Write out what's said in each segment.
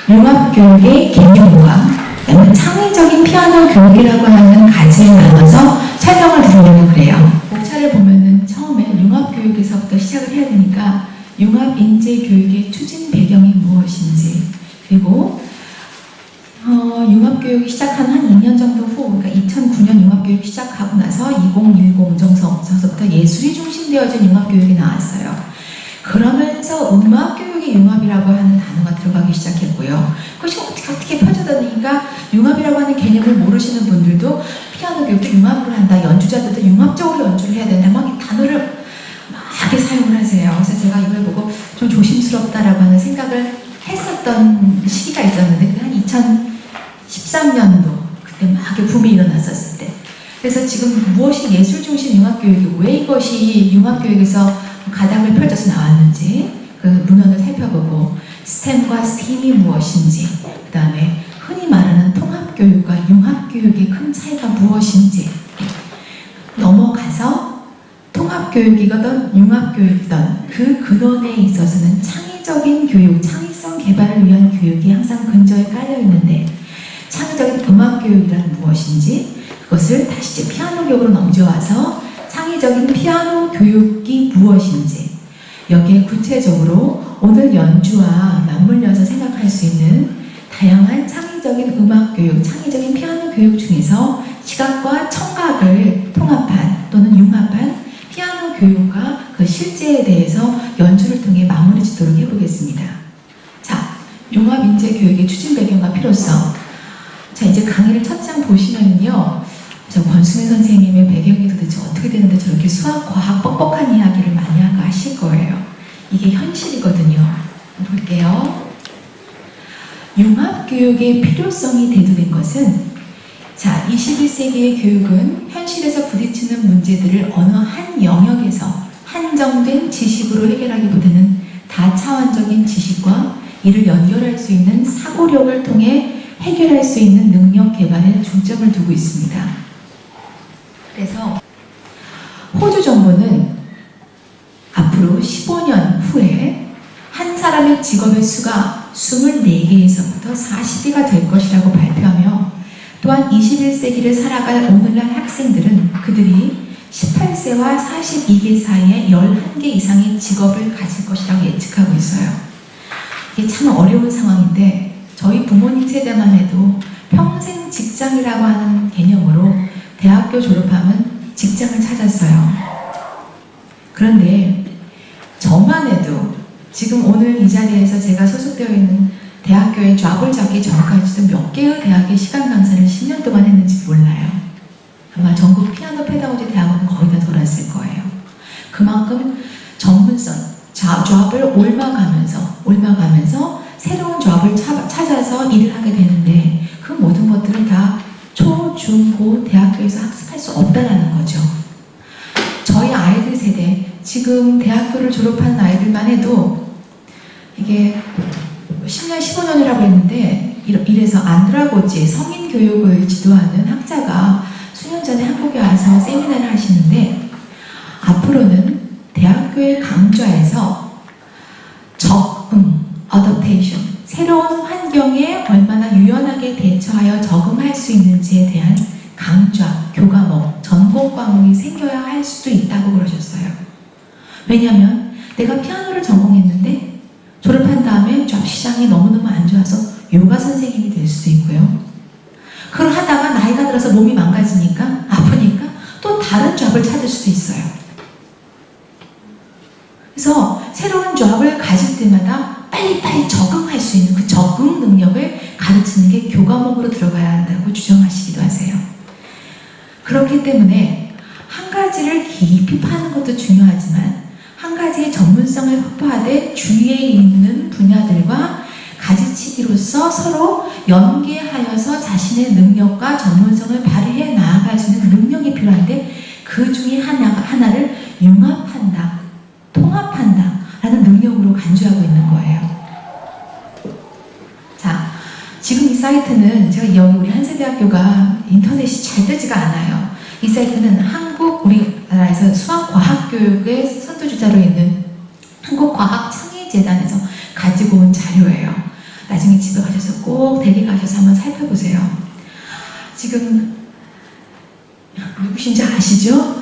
융합교육의 개념과 그다음에 창의적인 피아노 교육이라고 하는 가지를 나눠서 설명을 드리려고 그래요. 목차를 보면은 처음에 융합교육에서부터 시작을 해야 되니까 융합인재교육의 추진 배경이 무엇인지, 그리고 융합교육이 시작한 한 2년 정도 후, 그러니까 2009년 융합교육이 시작하고 나서 2010 정서부터 예술이 중심되어진 융합교육이 나왔어요. 그러면서 음악교육의 융합이라고 하는 단어가 들어가기 시작했고요. 그것이 어떻게 펴져다니니까 융합이라고 하는 개념을 모르시는 분들도 피아노 교육도 융합으로 한다, 연주자들도 융합적으로 연주를 해야 된다, 막 이 단어를 막 사용을 하세요. 그래서 제가 이걸 보고 좀 조심스럽다라고 하는 생각을 했었던 시기가 있었는데, 그게 한 2013년도 그때 막 붐이 일어났었을 때. 그래서 지금 무엇이 예술 중심 융합교육이고 왜 이것이 융합교육에서 가닥을 펼쳐서 나왔는지 그 문헌을 살펴보고, 스템과 스팀이 무엇인지, 그 다음에 흔히 말하는 통합교육과 융합교육의 큰 차이가 무엇인지 넘어가서 통합교육이든 융합교육이든 그 근원에 있어서는 창의적인 교육, 창의성 개발을 위한 교육이 항상 근저에 깔려 있는데, 창의적인 음악교육이란 무엇인지 그것을 다시 이제 피아노 교육으로 넘겨와서 창의적인 피아노 교육이 무엇인지, 여기에 구체적으로 오늘 연주와 맞물려서 생각할 수 있는 다양한 창의적인 음악교육, 창의적인 피아노 교육 중에서 시각과 청각을 통합한 또는 융합한 피아노 교육과 그 실제에 대해서 연주를 통해 마무리 짓도록 해보겠습니다. 자, 융합인재교육의 추진 배경과 필요성. 자, 이제 강의를 첫 장 보시면요, 저 권수민 선생님의 배경이 도대체 어떻게 되는데 저렇게 수학, 과학, 뻑뻑한 이야기를 많이 할까 하실 거예요. 이게 현실이거든요. 볼게요. 융합교육의 필요성이 대두된 것은, 자, 21세기의 교육은 현실에서 부딪히는 문제들을 어느 한 영역에서 한정된 지식으로 해결하기보다는 다차원적인 지식과 이를 연결할 수 있는 사고력을 통해 해결할 수 있는 능력 개발에 중점을 두고 있습니다. 그래서 호주 정부는 앞으로 15년 후에 한 사람의 직업의 수가 24개에서부터 40개가 될 것이라고 발표하며, 또한 21세기를 살아갈 오늘날 학생들은 그들이 18세와 42개 사이에 11개 이상의 직업을 가질 것이라고 예측하고 있어요. 이게 참 어려운 상황인데, 저희 부모님 세대만 해도 평생 직장이라고 하는 개념으로 대학교 졸업하면 직장을 찾았어요. 그런데 저만 해도 지금 오늘 이 자리에서 제가 소속되어 있는 대학교에 잡을 잡기 전까지도 몇 개의 대학의 시간 강사를 10년 동안 했는지 몰라요. 아마 전국 피아노 페다고지 대학은 거의 다 돌았을 거예요. 그만큼 전문성, 잡을 옮아가면서 새로운 잡을 찾아서 일을 하게 되는데, 그 모든 것들은 다 초, 중, 고 대학교에서 학습할 수 없다라는 거죠. 저희 아이들 세대, 지금 대학교를 졸업하는 아이들만 해도 이게 10년, 15년이라고 했는데, 이래서 안드라고지 성인 교육을 지도하는 학자가 수년 전에 한국에 와서 세미나를 하시는데, 앞으로는 대학교의 강좌에서 적응, adaptation, 새로운 환경에 얼마나 유연하게 대처하여 적응할 수 있는지에 대한 강좌, 교과목, 전공 과목이 생겨야 할 수도 있다고 그러셨어요. 왜냐하면 내가 피아노를 전공했는데 졸업한 다음에 잡 시장이 너무너무 안 좋아서 요가 선생님이 될 수도 있고요. 그걸 하다가 나이가 들어서 몸이 망가지니까, 아프니까 또 다른 잡을 찾을 수도 있어요. 그래서 새로운 잡을 가질 때마다 빨리빨리 적응할 수 있는 그 적응 능력을 가르치는 게 교과목으로 들어가야 한다고 주장하시기도 하세요. 그렇기 때문에 한 가지를 깊이 파는 것도 중요하지만, 한 가지의 전문성을 확보하되 주위에 있는 분야들과 가지치기로서 서로 연계하여서 자신의 능력과 전문성을 발휘해 나아갈 수 있는 능력이 필요한데, 그 중에 하나를 융합한다, 통합한다 라는 능력으로 간주하고 있는 거예요. 자, 지금 이 사이트는 제가 여기 우리 한세대학교가 인터넷이 잘 뜨지가 않아요. 이 사이트는 우리나라에서 수학과학교육의 선두주자로 있는 한국과학창의재단에서 가지고 온 자료예요. 나중에 집에 가셔서 꼭 댁에 가셔서 한번 살펴보세요. 지금 누구신지 아시죠?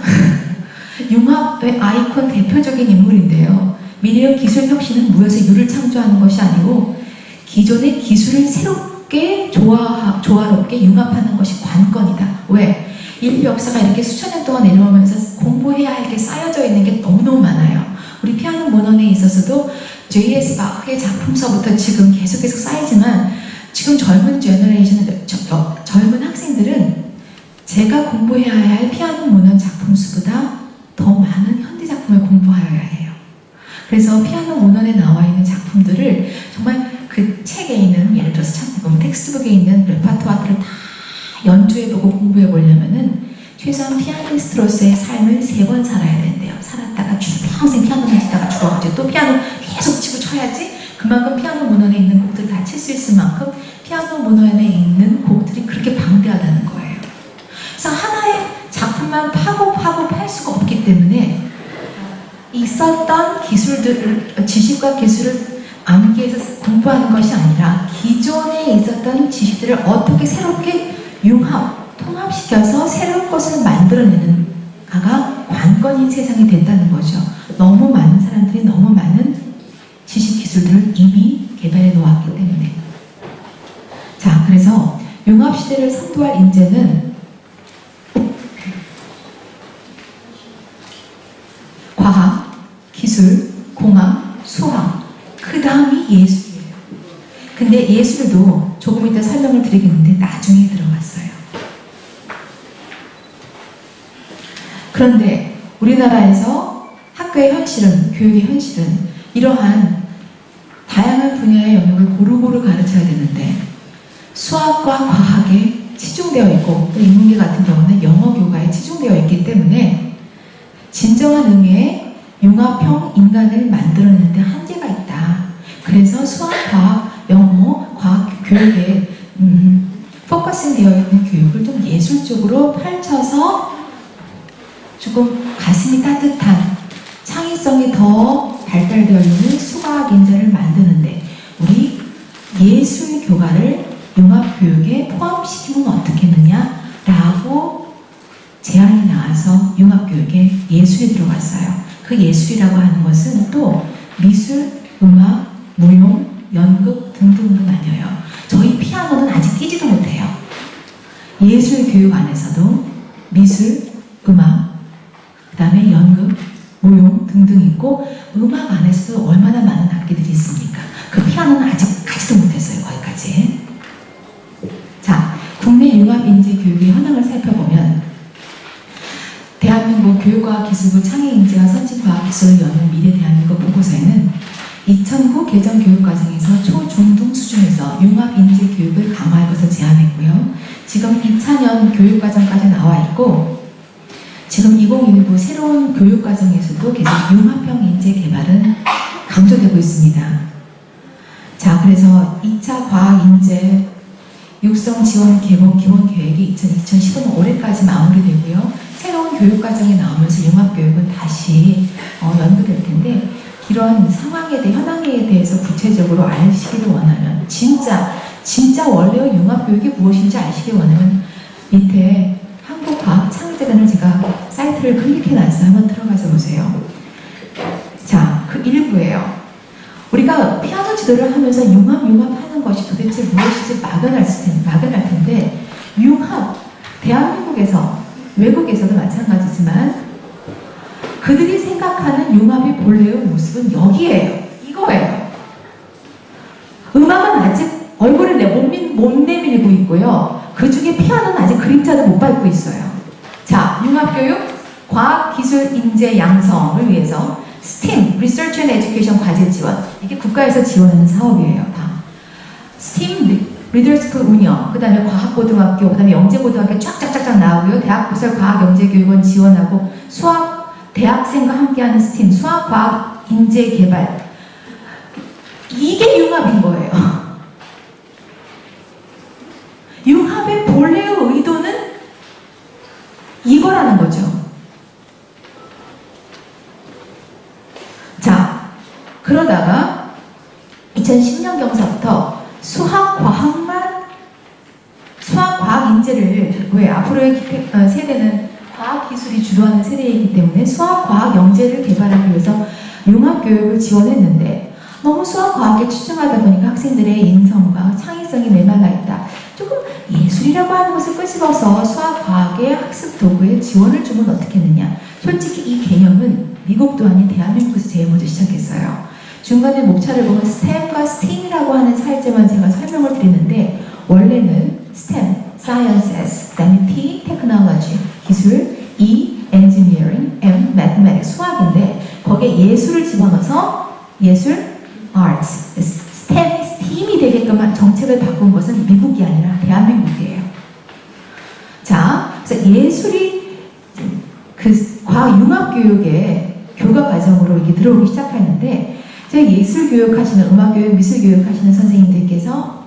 융합의 아이콘 대표적인 인물인데요. 미래의 기술 혁신은 무엇에 유를 창조하는 것이 아니고 기존의 기술을 새롭게 조화롭게 융합하는 것이 관건이다. 왜? 인류 역사가 이렇게 수천 년 동안 내려오면서 공부해야 할 게 쌓여져 있는 게 너무너무 많아요. 우리 피아노 모넌에 있어서도 J.S. 바크의 작품서부터 지금 계속 쌓이지만 지금 젊은 제너레이션, 젊은 학생들은 제가 공부해야 할 피아노 모넌 작품 수보다 더 많은 현대 작품을 공부하여야 해요. 그래서 피아노 모넌에 나와 있는 작품들을 정말 그 책에 있는, 예를 들어서 보면 텍스트북에 있는 레파토아트를 다 연주해보고 공부해보려면은 최소한 피아니스트로서의 삶을 3번 살아야 된대요. 살았다가 평생 피아노만 치다가 죽어가지고 또 피아노 계속 치고 쳐야지 그만큼 피아노 문헌에 있는 곡들을 다 칠 수 있을 만큼 피아노 문헌에 있는 곡들이 그렇게 방대하다는 거예요. 그래서 하나의 작품만 파고 팔 수가 없기 때문에 있었던 기술들을, 지식과 기술을 암기해서 공부하는 것이 아니라 기존에 있었던 지식들을 어떻게 새롭게 통합시켜서 새로운 것을 만들어내는 가가 관건인 세상이 됐다는 거죠. 너무 많은 사람들이 너무 많은 지식 기술들을 이미 개발해 놓았기 때문에. 자, 그래서 융합시대를 선도할 인재는 과학, 기술, 공학, 수학, 그 다음이 예술이에요. 근데 예술도 조금 이따 설명을 드리겠는데 나중에 들어갔어요. 그런데 우리나라에서 학교의 현실은, 교육의 현실은 이러한 다양한 분야의 영역을 고루고루 가르쳐야 되는데 수학과 과학에 치중되어 있고 또 인문계 같은 경우는 영어 교과에 치중되어 있기 때문에 진정한 의미의 융합형 인간을 만들어내는데 한계가 있다. 그래서 수학, 과학, 영어, 과학 교육에 포커싱 되어 있는 교육을 좀 예술적으로 펼쳐서 조금 가슴이 따뜻한 창의성이 더 발달되어 있는 수과학 인재를 만드는데 우리 예술 교과를 융합교육에 포함시키면 어떻겠느냐라고 제안이 나와서 융합교육에 예술이 들어갔어요. 그 예술이라고 하는 것은 또 미술, 음악, 무용, 연극 등등도 나뉘어요. 저희 피아노는 아직 뛰지도 못해요. 예술 교육 안에서도 미술, 음악, 그 다음에 연극, 무용 등등 있고 음악 안에서도 얼마나 많은 악기들이 있습니까? 그 피아노는 아직 가지도 못했어요. 거기까지. 자, 국내 융합인재 교육의 현황을 살펴보면 대한민국 교육과학기술부 창의인재와 선진과학기술을 여는 미래 대한민국 보고서에는 2009 개정 교육과정에서 초중등 수준에서 융합인재 교육을 강화할 것을 제안했고요. 지금 2000년 교육과정까지 나와 있고 지금 2019 새로운 교육과정에서도 계속 융합형 인재 개발은 강조되고 있습니다. 자, 그래서 2차 과학인재 육성 지원 개본 기본 계획이 2015년 올해까지 마무리되고요. 새로운 교육과정이 나오면서 융합교육은 다시 연구될 텐데 이런 상황에 대해 현황에 대해서 구체적으로 아시기를 원하면 진짜 원래의 융합교육이 무엇인지 아시기 원하면 밑에 한국과학창의재단을 제가 사이트를 클릭해놨어요. 한번 들어가서 보세요. 자, 그 일부예요. 우리가 피아노 지도를 하면서 융합하는 것이 도대체 무엇인지 막연할 텐데 융합, 대한민국에서 외국에서도 마찬가지지만 그들이 생각하는 융합의 본래의 모습은 여기에요. 이거예요. 음악은 아직 얼굴을 못 내밀고 있고요. 그 중에 피아노는 아직 그림자도 못 밟고 있어요. 자, 융합교육, 과학, 기술, 인재, 양성을 위해서 STEAM, Research and Education 과제 지원. 이게 국가에서 지원하는 사업이에요. 다. STEAM, 리더스쿨 운영, 그 다음에 과학고등학교, 그 다음에 영재고등학교 쫙쫙쫙쫙 나오고요. 대학부설 과학영재교육원 지원하고 수학, 대학생과 함께하는 STEAM, 수학, 과학, 인재 개발. 이게 융합인 거예요. 융합의 본래의 의도는 이거라는 거죠. 자, 그러다가 2010년경서부터 수학, 과학 인재를, 왜 앞으로의 세대는 과학 기술이 주도하는 세대이기 때문에 수학, 과학, 영재를 개발하기 위해서 융합교육을 지원했는데 너무 수학, 과학에 치중하다 보니까 학생들의 인성과 창의성이 메말라 있다. 조금 예술이라고 하는 것을 끄집어서 수학, 과학의 학습 도구에 지원을 주면 어떻겠느냐. 솔직히 이 개념은 미국도 아닌 대한민국에서 제일 먼저 시작했어요. 중간에 목차를 보면 STEM과 STEAM이라고 하는 사일제만 제가 설명을 드리는데 원래는 STEM, Sciences, 그 다음에 T, Technology, 기술, E, Engineering, M, Mathematics, 수학인데 거기에 예술을 집어넣어서 예술, Arts, STEM이 STEAM이 되게끔 정책을 바꾼 것은 미국이 아니라 대한민국이에요. 자, 그래서 예술이 그 과학 융합교육의 교과 과정으로 이렇게 들어오기 시작했는데 예술 교육하시는, 음악 교육, 미술 교육하시는 선생님들께서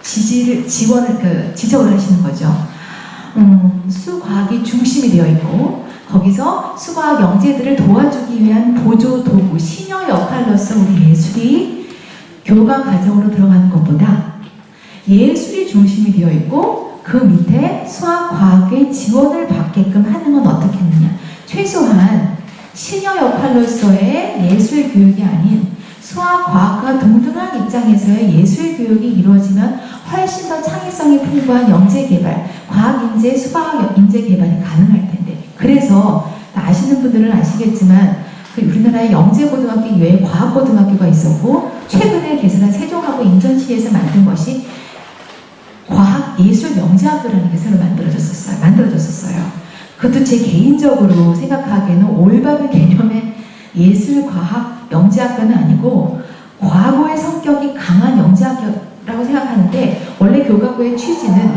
지적을 하시는 거죠. 수과학이 중심이 되어 있고 거기서 수과학 영재들을 도와주기 위한 보조 도구, 시녀 역할로서 우리 예술이 교과 과정으로 들어가는 것보다 예술이 중심이 되어 있고 그 밑에 수학, 과학의 지원을 받게끔 하는 건 어떻겠느냐. 최소한 시녀 역할로서의 예술 교육이 아닌 수학, 과학과 동등한 입장에서의 예술 교육이 이루어지면 훨씬 더 창의성이 풍부한 영재 개발, 과학 인재, 수학 인재 개발이 가능할 텐데. 그래서 아시는 분들은 아시겠지만 우리나라에 영재고등학교 이외에 과학고등학교가 있었고 최근에 개설한 세종하고 인천시에서 만든 것이 과학예술영재학교라는 게 새로 만들어졌었어요. 그것도 제 개인적으로 생각하기에는 올바른 개념의 예술과학영재학교는 아니고 과거의 성격이 강한 영재학교라고 생각하는데 원래 교과서의 취지는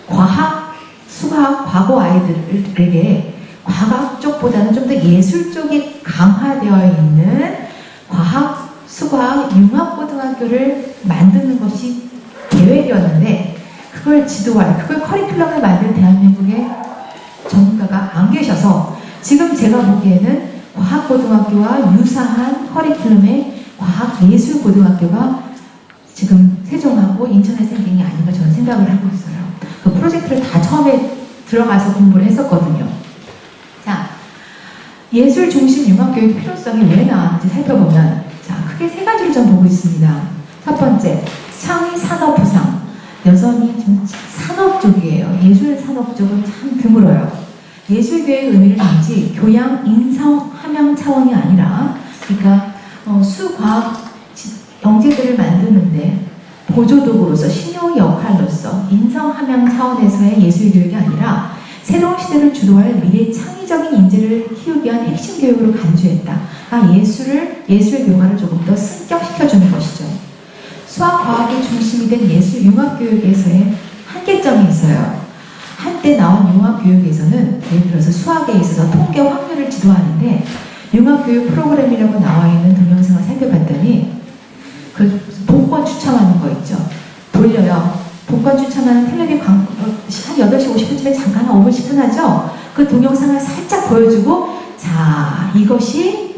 과학, 수학, 과거 아이들에게 과학 쪽보다는 좀 더 예술 쪽이 강화되어 있는 과학, 수학, 융합고등학교를 만드는 것이 계획이었는데 그걸 그걸 커리큘럼을 만든 대한민국의 전문가가 안 계셔서 지금 제가 보기에는 과학고등학교와 유사한 커리큘럼의 과학예술고등학교가 지금 세종하고 인천에 생긴 게 아닌가 저는 생각을 하고 있어요. 그 프로젝트를 다 처음에 들어가서 공부를 했었거든요. 자, 예술 중심 융합교육 필요성이 왜 나왔는지 살펴보면 자, 크게 세 가지를 좀 보고 있습니다. 첫 번째, 창의 산업 부상. 여전히 좀 산업 쪽이에요. 예술 산업 쪽은 참 드물어요. 예술교육의 의미를 단지 교양, 인성, 함양 차원이 아니라 그러니까 수과학 영재들을 만드는데 보조도구로서 신용 역할로서 인성, 함양 차원에서의 예술교육이 아니라 새로운 시대를 주도할 미래 창의적인 인재를 키우기 위한 핵심 교육으로 간주했다. 예술 교과를 조금 더 승격시켜주는 것이죠. 수학, 과학이 중심이 된 예술 융합교육에서의 한계점이 있어요. 한때 나온 융합교육에서는 예를 들어서 수학에 있어서 통계 확률을 지도하는데 융합교육 프로그램이라고 나와 있는 동영상을 살펴봤더니 그 복권 추첨하는 거 있죠. 돌려요. 복권 추첨하는 텔레비 광고 한 8시 50분쯤에 잠깐 한 5분 10분 하죠. 그 동영상을 살짝 보여주고 자, 이것이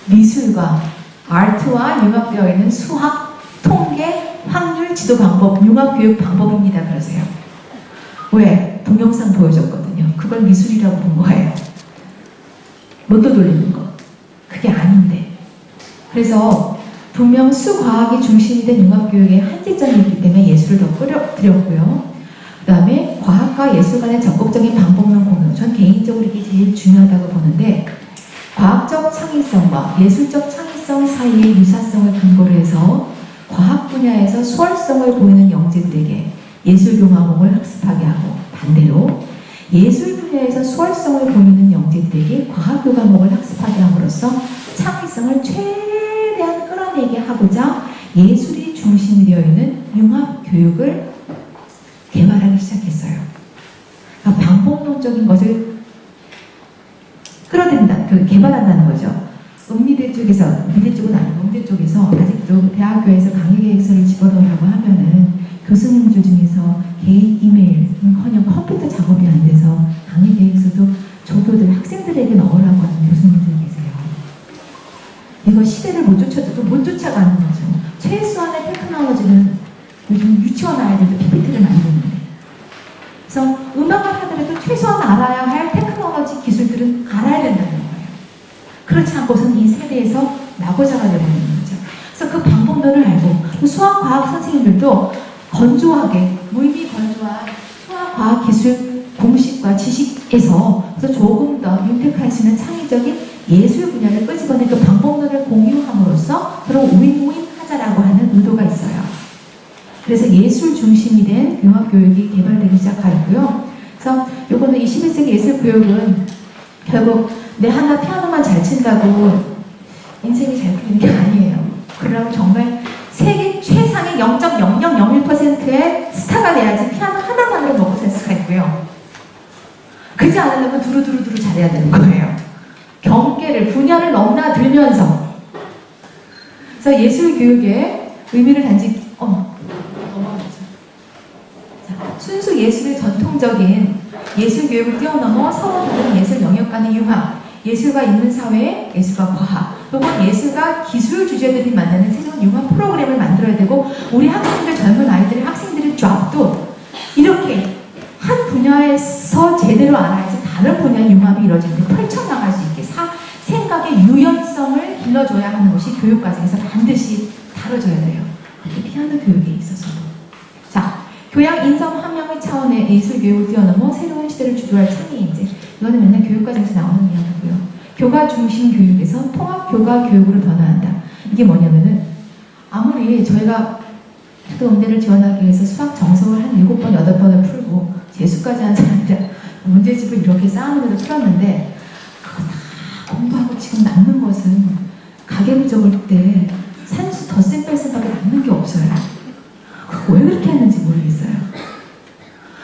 미술과 아트와 융합되어 있는 수학, 통계, 확률 지도 방법, 융합교육 방법입니다. 그러세요. 왜? 동영상 보여줬거든요. 그걸 미술이라고 본 거예요. 로또 돌리는 거. 그게 아닌데. 그래서 분명 수과학이 중심이 된 융합교육의 한계점이 있기 때문에 예술을 더 끌어들였고요. 그 다음에 과학과 예술 간의 적극적인 방법론 공유. 전 개인적으로 이게 제일 중요하다고 보는데 과학적 창의성과 예술적 창의성 사이의 유사성을 근거로 해서 과학 분야에서 수월성을 보이는 영재들에게 예술 교과목을 학습하게 하고 반대로 예술 분야에서 수월성을 보이는 영재들에게 과학 교과목을 학습하게 함으로써 창의성을 최대한 끌어내게 하고자 예술이 중심이 되어 있는 융합 교육을 개발하기 시작했어요. 그러니까 방법론적인 것을 개발한다는 거죠. 미대 쪽은 아니고 음대 쪽에서 아직도 대학교에서 강의계획서를 집어넣으라고 하면은 교수님들 중에서 개인 이메일은커녕 컴퓨터 작업이 안 돼서 강의계획서도 조교들, 학생들에게 넣으라고 하는 교수님들 계세요. 이거 시대를 못 쫓아가는 거죠. 최소한의 테크놀로지는 요즘 유치원 아이들도 PPT를 만드는데, 그래서 음악을 하더라도 최소한 알아야 할 테크놀로지 기술들은 알아야 된다는 거예요. 그렇지 않고서는 이 세대에서 나고자가 되버리는 거죠. 그래서 그 방법론을 알고, 수학, 과학 선생님들도 건조하게, 무의미 건조한 수학, 과학, 기술, 공식과 지식에서 그래서 조금 더 윤택할 수 있는 창의적인 예술 분야를 끄집어내 그 방법론을 공유함으로써 서로 윈윈 하자라고 하는 의도가 있어요. 그래서 예술 중심이 된 융합교육이 개발되기 시작하였고요. 그래서 요거는 21세기 예술교육은 결국 내 하나 피아노만 잘 친다고 인생이 잘 풀리는 게 아니에요. 그러면 정말 세계 최상의 0.0001%의 스타가 돼야지 피아노 하나만으로 먹고 살 수가 있고요. 그렇지 않으려면 두루두루 잘해야 되는 거예요. 경계를, 분야를 넘나들면서. 그래서 예술교육의 의미를 단지 순수 예술의 전통적인 예술교육을 뛰어넘어 서로 다른 예술 영역 간의 융합, 예술과 인문사회, 예술과 과학, 또는 예술과 기술 주제들이 만나는 새로운 융합 프로그램을 만들어야 되고, 우리 학생들, 젊은 아이들의 학생들의 잡도 이렇게 한 분야에서 제대로 알아야지 다른 분야의 융합이 이루어지는데 펼쳐나갈 수 있게 생각의 유연성을 길러줘야 하는 것이 교육과정에서 반드시 다뤄져야 돼요. 특히 피아노 교육에 있어서도. 자, 교양 인성 함양의 차원의 예술교육을 뛰어넘어 새로운 시대를 주도할 창의 인재. 이거는 맨날 교육과정에서 나오는 이야기고요. 교과 중심 교육에서 통합 교과 교육으로 변화한다. 이게 뭐냐면은, 아무리 저희가 음대를 지원하기 위해서 수학 정석을 한 7번, 8번을 풀고 재수까지 한 사람들 문제집을 이렇게 쌓아놓으면서 풀었는데, 그거 다 공부하고 지금 남는 것은 가계부 적을 때 산수 덧셈 뺄셈밖에 남는 게 없어요. 왜 그렇게 했는지 모르겠어요.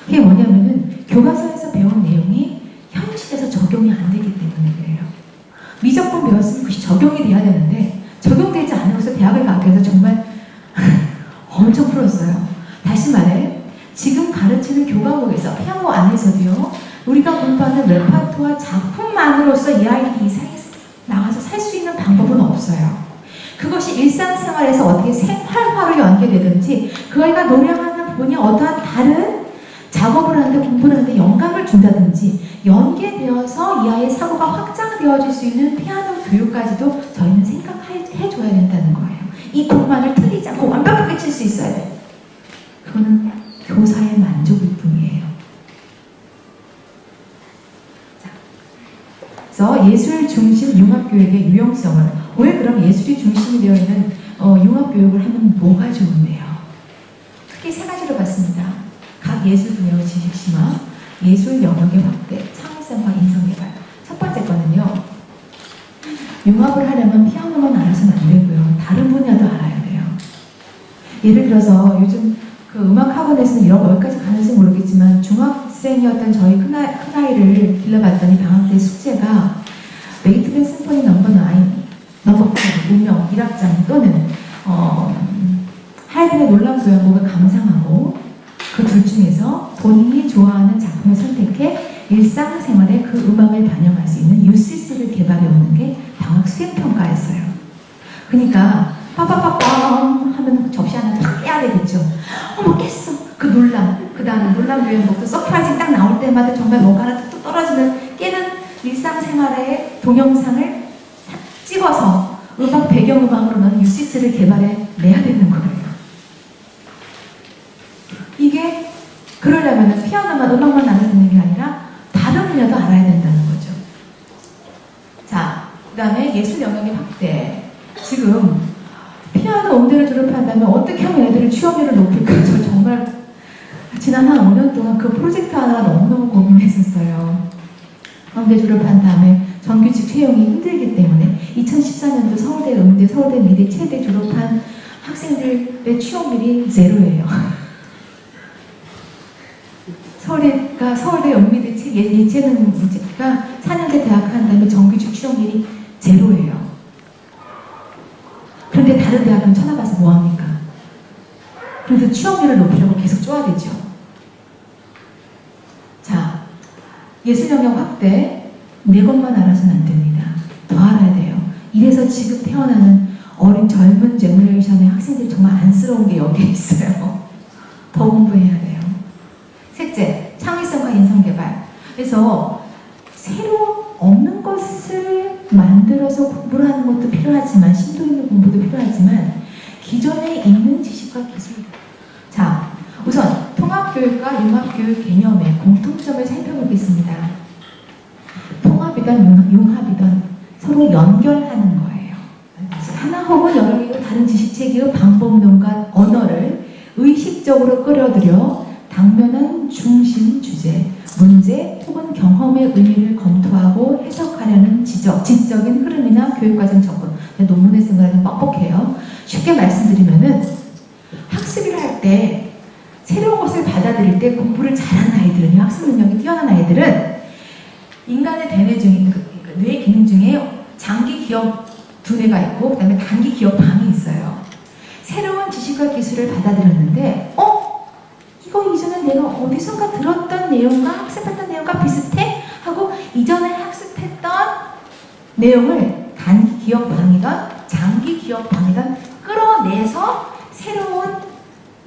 그게 뭐냐면은 교과서에서 배운 내용이 현실에서 적용이 안 되기 때문에 그래요. 미적분 배웠으면 그것이 적용이 돼야 되는데 적용되지 않아서 대학을 가기 위해서 정말 엄청 풀었어요. 다시 말해, 지금 가르치는 교과목에서 피아노 안에서도요, 우리가 공부하는 레파토와 작품만으로서 이 아이들이 이상에 나가서 살 수 있는 방법은 없어요. 그것이 일상생활에서 어떻게 생활화로 연계되든지, 그 아이가 노력하는 부분이 어떠한 다른 작업을 하는데, 공부를 하는데 영감을 준다든지 연계되어서 이 아이의 사고가 확장되어질 수 있는 피아노 교육까지도 저희는 생각해줘야 된다는 거예요. 이 곡만을 틀리지 않고 완벽하게 칠 수 있어야 돼요. 그거는 교사의 만족일 뿐이에요. 자, 그래서 예술 중심 융합교육의 유용성을, 왜 그럼 예술이 중심이 되어 있는 융합교육을 하면 뭐가 좋은데요? 크게 3가지로 봤습니다. 각 예술 분야의 지식 심화, 예술 영역의 확대, 창의성과 인성개발. 첫 번째 거는요, 융합을 하려면 피아노만 알아서는 안 되고요, 다른 분야도 알아야 돼요. 예를 들어서 요즘 그 음악학원에서는 이런 거 여기까지 가는지 모르겠지만, 중학생이었던 저희 큰아이를 길러봤더니 방학 때 숙제가 베이토벤 심포니 넘버 9, 넘버 4, 운명, 1악장 또는 하이든의 놀라운 교향곡을 감상하고 그 둘 중에서 본인이 좋아하는 작품을 선택해 일상생활에 그 음악을 반영할 수 있는 UCC를 개발해 오는 게 방학 수행평가였어요. 그러니까 빠빠빠빰 하면 접시 하나 탁 깨야 되겠죠. 어머 깼어. 그 놀람, 그 다음에 놀람 교향곡도 서프라이즈 딱 나올 때마다 정말 뭔가 하나 뚝뚝 떨어지는 깨는 일상생활의 동영상을 탁 찍어서 음악 배경음악으로는 UCC를 개발해 내야 되는 거예요. 이게 그러려면 피아노만 음악만 알아듣는 게 아니라 다른 분야도 알아야 된다는 거죠. 자, 그 다음에 예술 영역의 확대. 지금 피아노 음대를 졸업한다면 어떻게 하면 애들의 취업률을 높일까? 저 정말 지난 한 5년 동안 그 프로젝트 하나가 너무너무 고민했었어요. 음대 졸업한 다음에 정규직 채용이 힘들기 때문에 2014년도 서울대 음대, 서울대 미대, 체대 졸업한 학생들의 취업률이 제로예요. 서울대 음미대 예체능 문제가 4년제 대학 한 다음에 정규직 취업률이 제로예요. 그런데 다른 대학은 쳐다봐서 뭐합니까? 그래서 취업률을 높이려고 계속 쪼아대죠. 자, 예술 영역 확대, 네 것만 알아서는 안 됩니다. 더 알아야 돼요. 이래서 지금 태어나는 어린 젊은 제너레이션의 학생 학생들이 정말 안쓰러운 게 여기에 있어요. 더 공부해야 돼요. 셋째, 창의성과 인성개발. 그래서 새로 없는 것을 만들어서 공부를 하는 것도 필요하지만, 심도 있는 공부도 필요하지만, 기존에 있는 지식과 기술. 자, 우선 통합교육과 융합교육 개념의 공통점을 살펴보겠습니다. 통합이든 융합이든 서로 연결하는 거예요. 하나 혹은 여러 개의 다른 지식체계의 방법론과 언어를 의식적으로 끌어들여 당면한 중심 주제, 문제 혹은 경험의 의미를 검토하고 해석하려는 지적인 흐름이나 교육과정 접근. 논문에 쓴 거랑 좀 뻑뻑해요. 쉽게 말씀드리면은 학습을 할 때 새로운 것을 받아들일 때 공부를 잘하는 아이들은, 학습 능력이 뛰어난 아이들은 인간의 대뇌 중에, 뇌 기능 중에 장기 기억 두뇌가 있고 그 다음에 단기 기억 방이 있어요. 새로운 지식과 기술을 받아들였는데 이거 이전에 내가 어디선가 들었던 내용과 학습했던 내용과 비슷해? 하고 이전에 학습했던 내용을 단기 기억 방이든 장기 기억 방이든 끌어내서 새로운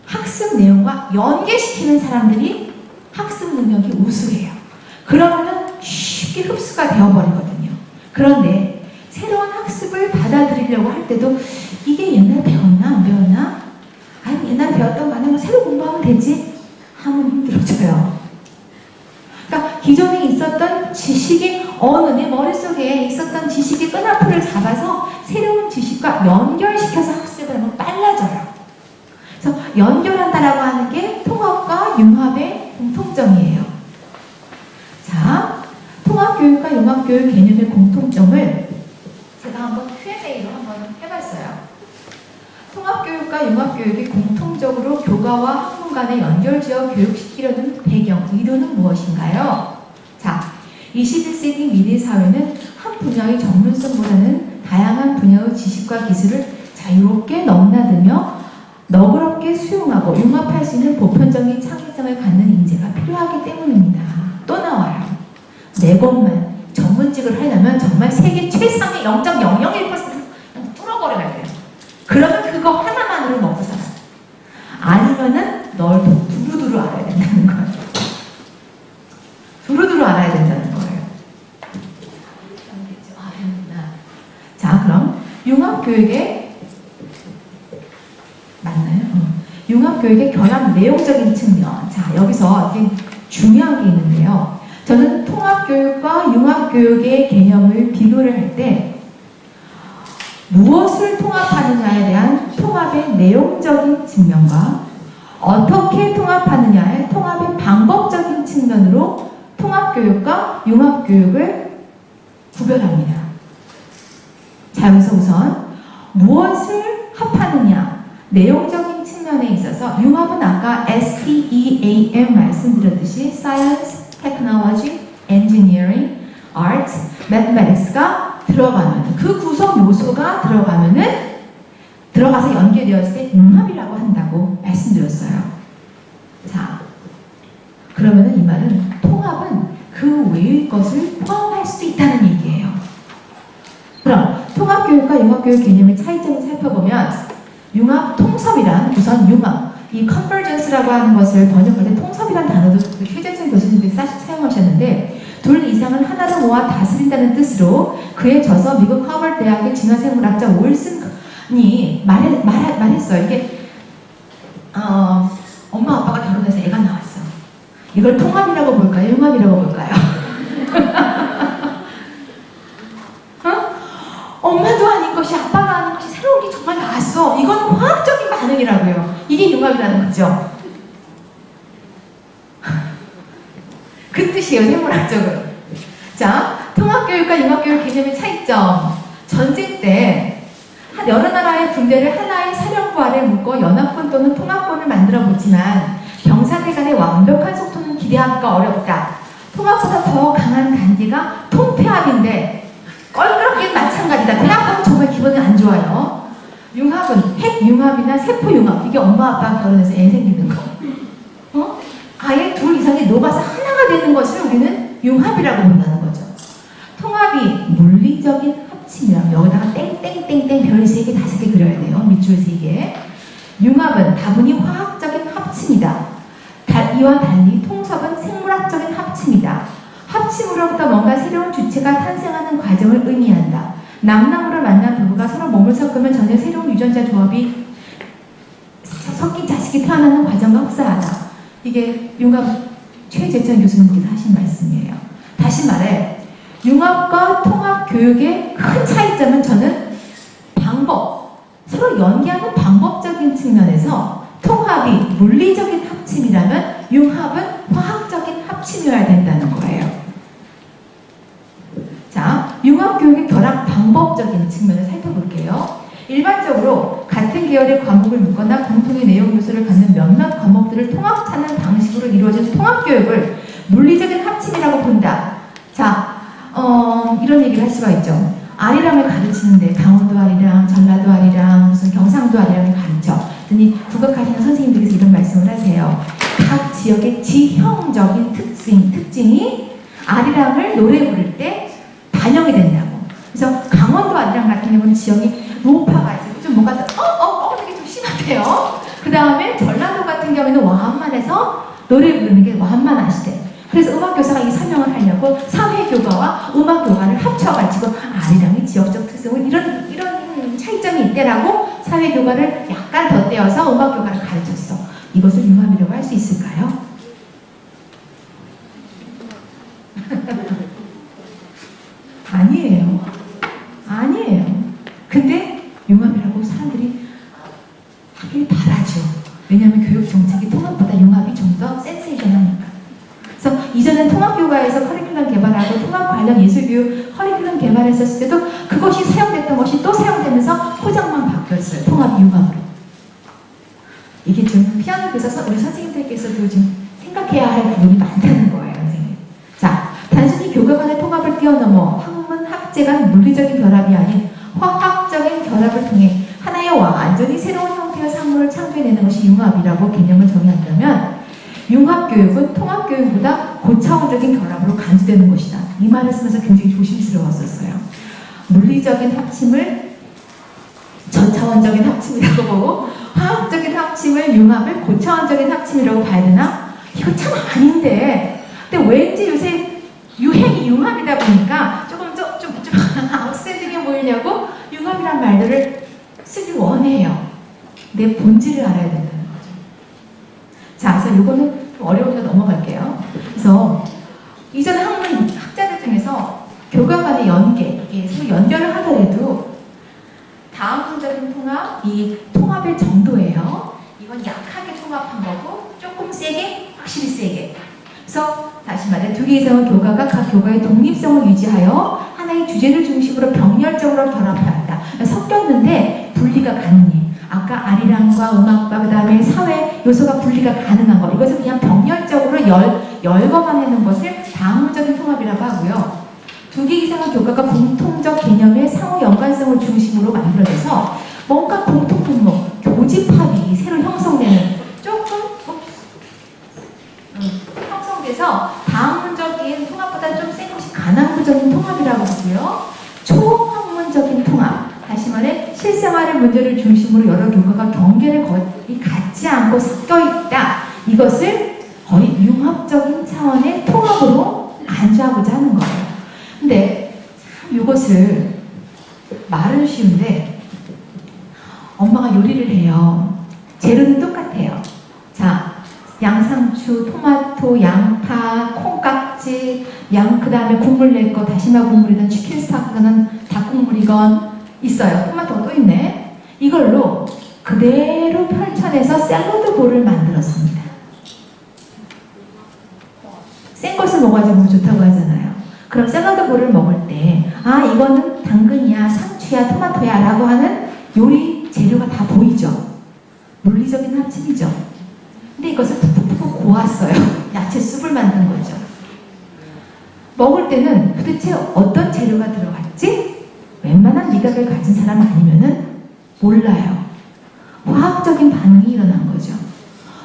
학습 내용과 연계시키는 사람들이 학습 능력이 우수해요. 그러면은 쉽게 흡수가 되어버리거든요. 그런데 새로운 학습을 받아들이려고 할 때도 이게 옛날에 배웠나 안 배웠나? 아니 옛날에 배웠던 거 아니면 새로 공부하면 되지? 하면 힘들어져요. 그러니까 기존에 있었던 지식이 내 머릿속에 있었던 지식의 끈앞을 잡아서 새로운 지식과 연결시켜서 학습을 하면 빨라져요. 그래서 연결한다라고 하는 게 통합과 융합의 공통점이에요. 자, 통합교육과 융합교육 개념의 공통점을 제가 한번 Q&A로 한번 해봤어요. 통합교육과 융합교육이 공통적으로 교과와 학문 간에 연결지어 교육시키려는 배경, 의도는 무엇인가요? 자, 21세기 미래 사회는 한 분야의 전문성보다는 다양한 분야의 지식과 기술을 자유롭게 넘나들며 너그럽게 수용하고 융합할 수 있는 보편적인 창의성을 갖는 인재가 필요하기 때문입니다. 또 나와요. 네 것만 전문직을 하려면 정말 세계 최상의 0.001% 뚫어버려야 돼요. 그러면 그거 하나만으로 먹고 살아. 아니면은 널 두루두루 알아야 된다는 거예요. 두루두루 알아야 된다는 거예요. 자, 그럼 융합교육의 맞나요? 융합교육의 결합 내용적인 측면. 자, 여기서 중요한 게 있는데요. 저는 통합교육과 융합교육의 개념을 비교를 할 때 무엇을 통합하느냐에 대한 통합의 내용적인 측면과 어떻게 통합하느냐의 통합의 방법적인 측면으로 통합교육과 융합교육을 구별합니다. 자, 여기서 우선 무엇을 합하느냐 내용적인 측면에 있어서 융합은 아까 STEAM 말씀드렸듯이 Science, Technology, Engineering, Art, Mathematics가 들어가면 그 구성 요소가 들어가서 연계되었을 때 융합이라고 한다고 말씀드렸어요. 자, 그러면은 이 말은 통합은 그 외의 것을 포함할 수도 있다는 얘기예요. 그럼 통합교육과 융합교육 개념의 차이점을 살펴보면 융합 통섭이란 우선 융합 이 convergence라고 하는 것을 번역할 때 통섭이란 단어도 최재천 교수님들이 사용하셨는데 둘 이상을 하나로 모아 다스린다는 뜻으로 그에 져서 미국 하버드 대학의 진화생물학자 윌슨이 말했어요. 이게 엄마 아빠가 결혼해서 애가 나왔어. 이걸 통합이라고 볼까요? 융합이라고 볼까요? 엄마도 아닌 것이 아빠가 아닌 것이 새로운 게 정말 나왔어. 이건 화학적인 반응이라고요. 이게 융합이라는 거죠. 그 뜻이에요, 생물학적으로. 자, 통합교육과 융합교육 개념의 차이점. 전쟁 때 여러 나라의 군대를 하나의 사령부 아래 묶어 연합군 또는 통합군을 만들어 보지만 병사들 간의 완벽한 속도는 기대하기가 어렵다. 통합보다 더 강한 단계가 통폐합인데 껄끄럽기는 마찬가지다. 대합은 정말 기분이 안 좋아요. 융합은 핵융합이나 세포융합. 이게 엄마 아빠가 결혼해서 애 생기는 거. 아예 둘 이상이 녹아서 하나가 되는 것을 우리는 융합이라고 본다는 거죠. 통합이 물리적인 합침이라고 여기다가 땡땡땡땡 별 3개, 5개 그려야 돼요. 밑줄 3개. 융합은 다분히 화학적인 합침이다. 이와 달리 통섭은 생물학적인 합침이다. 합침으로부터 뭔가 새로운 주체가 탄생하는 과정을 의미한다. 남남으로 만난 부부가 서로 몸을 섞으면 전혀 새로운 유전자 조합이 섞인 자식이 태어나는 과정과 흡사하다. 이게 융합 최재천 교수님께서 하신 말씀이에요. 다시 말해 융합과 통합 교육의 큰 차이점은 저는 방법, 서로 연계하는 방법적인 측면에서 통합이 물리적인 합침이라면 융합은 화학적인 합침이어야 된다는 거예요. 자, 융합교육의 결합 방법적인 측면을 살펴볼게요. 일반적으로 같은 계열의 과목을 묶거나 공통의 내용 요소를 갖는 몇몇 과목들을 통합하는 방식으로 이루어진 통합교육을 물리적인 합침이라고 본다. 자, 이런 얘기를 할 수가 있죠. 아리랑을 가르치는데 강원도 아리랑, 전라도 아리랑, 무슨 경상도 아리랑을 가르쳐. 그랬더니 국악하시는 선생님들께서 이런 말씀을 하세요. 각 지역의 지형적인 특징이 아리랑을 노래 부를 때 반영이 된다고. 그래서 강원도 아리랑 같은 경우는 지형이 높아가지고 좀 뭔가 이게 좀 심하대요. 그 다음에 전라도 같은 경우에는 완만해서 노래 부르는 게 완만하시대. 그래서 음악교사가 이 설명을 하려고 사회교과와 음악교과를 합쳐가지고 아리랑의 지역적 특성은 이런 차이점이 있대라고 사회교과를 약간 덧대어서 음악교과를 가르쳤어. 이것을 융합이라고 할 수 있을까요? 아니에요. 근데 융합이라고 사람들이 하길 바라죠. 왜냐하면 교육 정책이 통합보다 융합이 좀 더 센세이션하니까. 그래서 이전엔 통합교과에서 커리큘럼 개발하고 통합 관련 예술교육 커리큘럼 개발했었을 때도 그것이 사용됐던 것이 또 사용되면서 포장만 바뀌었어요. 통합이 융합으로. 이게 좀 피아노 교사 우리 선생님들께서도 좀 생각해야 할 부분이 많다는 거예요, 선생님. 자, 단순히 교과 간의 통합을 뛰어넘어 학문, 학제 간 물리적인 결합이 아닌 화학적인 결합을 통해 하나의 완전히 새로운 형태의 산물을 창조해내는 것이 융합이라고 개념을 정의한다면 융합교육은 통합교육보다 고차원적인 결합으로 간주되는 것이다. 이 말을 쓰면서 굉장히 조심스러웠었어요. 물리적인 합침을 저차원적인 합침이라고 보고 화학적인 합침을 융합을 고차원적인 합침이라고 봐야 되나? 이거 참 아닌데. 근데 왠지 요새 유행이 융합이다 보니까 조금 아웃스탠딩해 보이려고 융합이란 말들을 쓰기 원해요. 내 본질을 알아야 된다는 거죠. 자, 그래서 이거는 어려우니까 넘어갈게요. 그래서 이전 학자들 중에서 교과 간의 연계, 이게 서로 연결을 하더라도 다음분적인 통합, 이 통합의 정도예요. 이건 약하게 통합한 거고 조금 세게, 확실히 세게. 그래서 다시 말해 두 개 이상의 교과가 각 교과의 독립성을 유지하여 하나의 주제를 중심으로 병렬적으로 결합해야 한다. 섞였는데 분리가 가능해. 아까 아리랑과 음악과 그 다음에 사회 요소가 분리가 가능한 거. 이것을 그냥 병렬적으로 열거만하는 것을 다문적인 통합이라고 하고요. 두 개 이상의 교과가 공통적 개념의 상호 연관성을 중심으로 만들어져서 뭔가 공통 분목, 교집합이 새로 형성되는 형성돼서 다문적인 통합보다 좀 센 것이 가난구적인 통합이라고 하고요. 초학문적인 통합, 다시 말해 실생활의 문제를 중심으로 여러 교과가 경계를 거의 갖지 않고 섞여 있다. 이것을 거의 융합적인 차원의 통합으로 간주하고자 하는 거예요. 근데 참 이것을 말은 쉬운데 엄마가 요리를 해요. 재료는 똑같아요. 자, 양상추, 토마토, 양파, 콩깍지, 그 다음에 국물 낼 거, 다시마 국물이든 치킨 스타크는 닭국물이건 있어요. 토마토가 또 있네. 이걸로 그대로 펼쳐내서 샐러드 볼을 만들었습니다. 센 것을 먹어야지 몸이 좋다고 하잖아요. 그럼 샐러드 볼을 먹을 때 이거는 당근이야, 상추야, 토마토야 라고 하는 요리 재료가 다 보이죠. 물리적인 합침이죠. 근데 이것을 푹푹 고았어요. 야채 숲을 만든 거죠. 먹을 때는 도대체 어떤 재료가 들어갔지? 웬만한 미각을 가진 사람 아니면은 몰라요. 화학적인 반응이 일어난 거죠.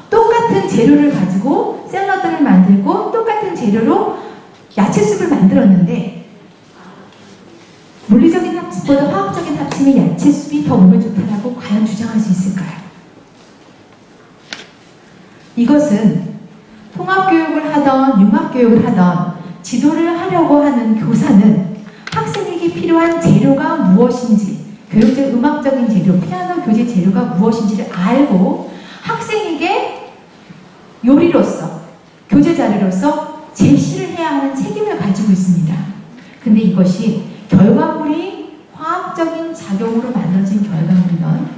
똑같은 재료를 가지고 샐러드를 만들고 똑같은 재료로 야채숲을 만들었는데 물리적인 합침보다 화학적인 합침의 야채숲이 더 몸에 좋다라고 과연 주장할 수 있을까요? 이것은 통합교육을 하던 융합교육을 하던 지도를 하려고 하는 교사는 학생에게 필요한 재료가 무엇인지, 교육적 음악적인 재료, 피아노 교재 재료가 무엇인지를 알고 학생에게 요리로서, 교재 자료로서 제시를 해야 하는 책임을 가지고 있습니다. 근데 이것이 결과물이 화학적인 작용으로 만들어진 결과물이건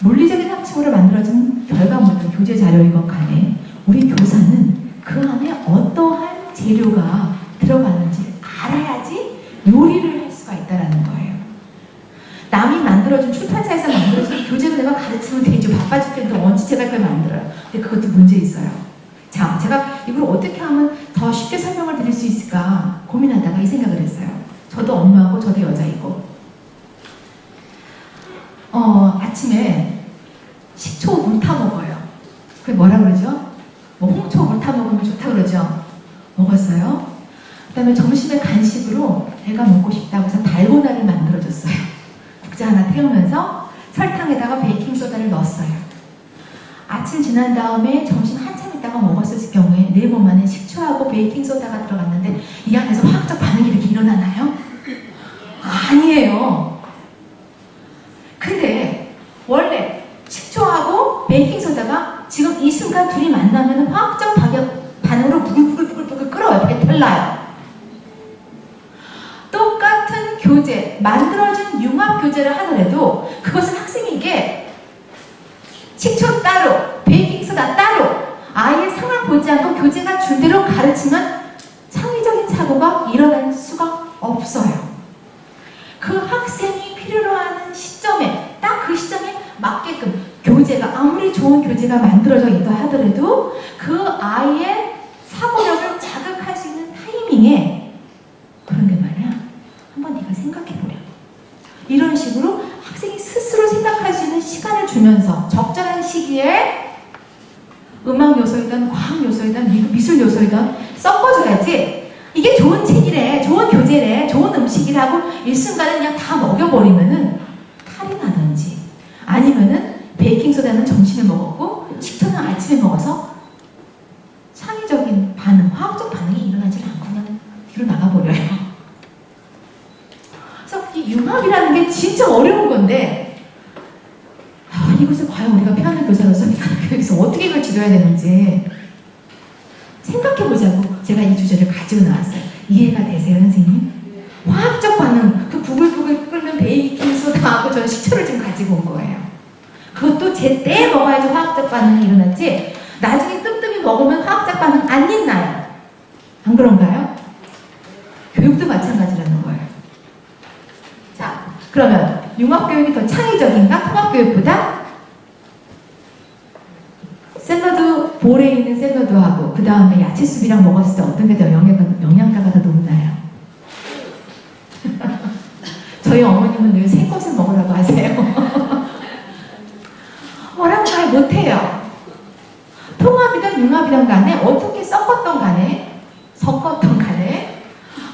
물리적인 합침으로 만들어진 결과물이건 교재 자료이건 간에 우리 교사는 그 안에 어떠한 재료가 들어가는지 알아야지 요리를 할 수가 있다는 거예요. 남이 만들어준, 출판사에서 만들어준 교재로 내가 가르치면 되죠. 바빠 죽겠는데 언제 제가 그걸 만들어요. 근데 그것도 문제 있어요. 자, 제가 이걸 어떻게 하면 더 쉽게 설명을 드릴 수 있을까 고민하다가 이 생각을 했어요. 저도 엄마고 저도 여자이고 아침에 식초 물 타 먹어요. 그게 뭐라 그러죠? 뭐 홍초 물 타 먹으면 좋다 그러죠. 먹었어요. 그 다음에 점심에 간식으로 애가 먹고 싶다고 해서 달고나를 만들어줬어요. 국자 하나 태우면서 설탕에다가 베이킹소다를 넣었어요. 아침 지난 다음에 점심 한참 있다가 먹었을 경우에 내 몸 안에 식초하고 베이킹소다가 들어갔는데 이 안에서 화학적 반응이 이렇게 일어나나요? 아니에요. 근데 원래 식초하고 베이킹소다가 지금 이 순간 둘이 만나면 화학적 반응으로 부글부글 끓어요. 배탈 나요. 똑같은 교재, 만들어진 융합교재를 하더라도 그것은 학생에게 식초 따로, 베이킹소다 따로 아예 상황 보지 않고 교재가 준 대로 가르치면 창의적인 사고가 일어날 수가 없어요. 그 학생이 필요로 하는 시점에, 딱 그 시점에 맞게끔 교재가, 아무리 좋은 교재가 만들어져 있다 하더라도 그 아이의 사고력을 자극할 수 있는 타이밍에 그런데 말이야, 한번 네가 생각해보려. 이런 식으로 학생이 스스로 생각할 수 있는 시간을 주면서 적절한 시기에 음악 요소이든 과학 요소이든 미술 요소이든 섞어줘야지. 이게 좋은 책이래, 좋은 교재래, 좋은 음식이라고 일순간에 그냥 다 먹여버리면은 탈이 나든지 아니면은 베이킹소다는 점심에 먹었고 식초는 아침에 먹어서 창의적인 반응, 화학적 반응이 일어나지 않고 그냥 뒤로 나가버려요. 그래서 이 융합이라는 게 진짜 어려운 건데 이것을 과연 우리가 피아노 교사로서 피아노 교육에서 어떻게 이걸 지도해야 되는지 생각해보자고 제가 이 주제를 가지고 나왔어요. 이해가 되세요, 선생님? 화학적 반응, 그 부글부글 끓는 베이킹소다하고 저는 식초를 지금 가지고 온 거예요. 그것도 제때 먹어야지 화학적 반응이 일어났지 나중에 뜸뜸이 먹으면 화학적 반응 안 일어나요. 안 그런가요? 교육도 마찬가지라는 거예요. 자, 그러면 융합교육이 더 창의적인가? 통합교육보다? 샐러드, 볼에 있는 샐러드하고 그 다음에 야채숲이랑 먹었을 때 어떤 게 더 영양가가 더 높나요? 저희 어머님은 늘 새 것을 먹으라고 하세요. 뭐라고 잘 못해요. 통합이든 융합이든 간에 어떻게 섞었던 간에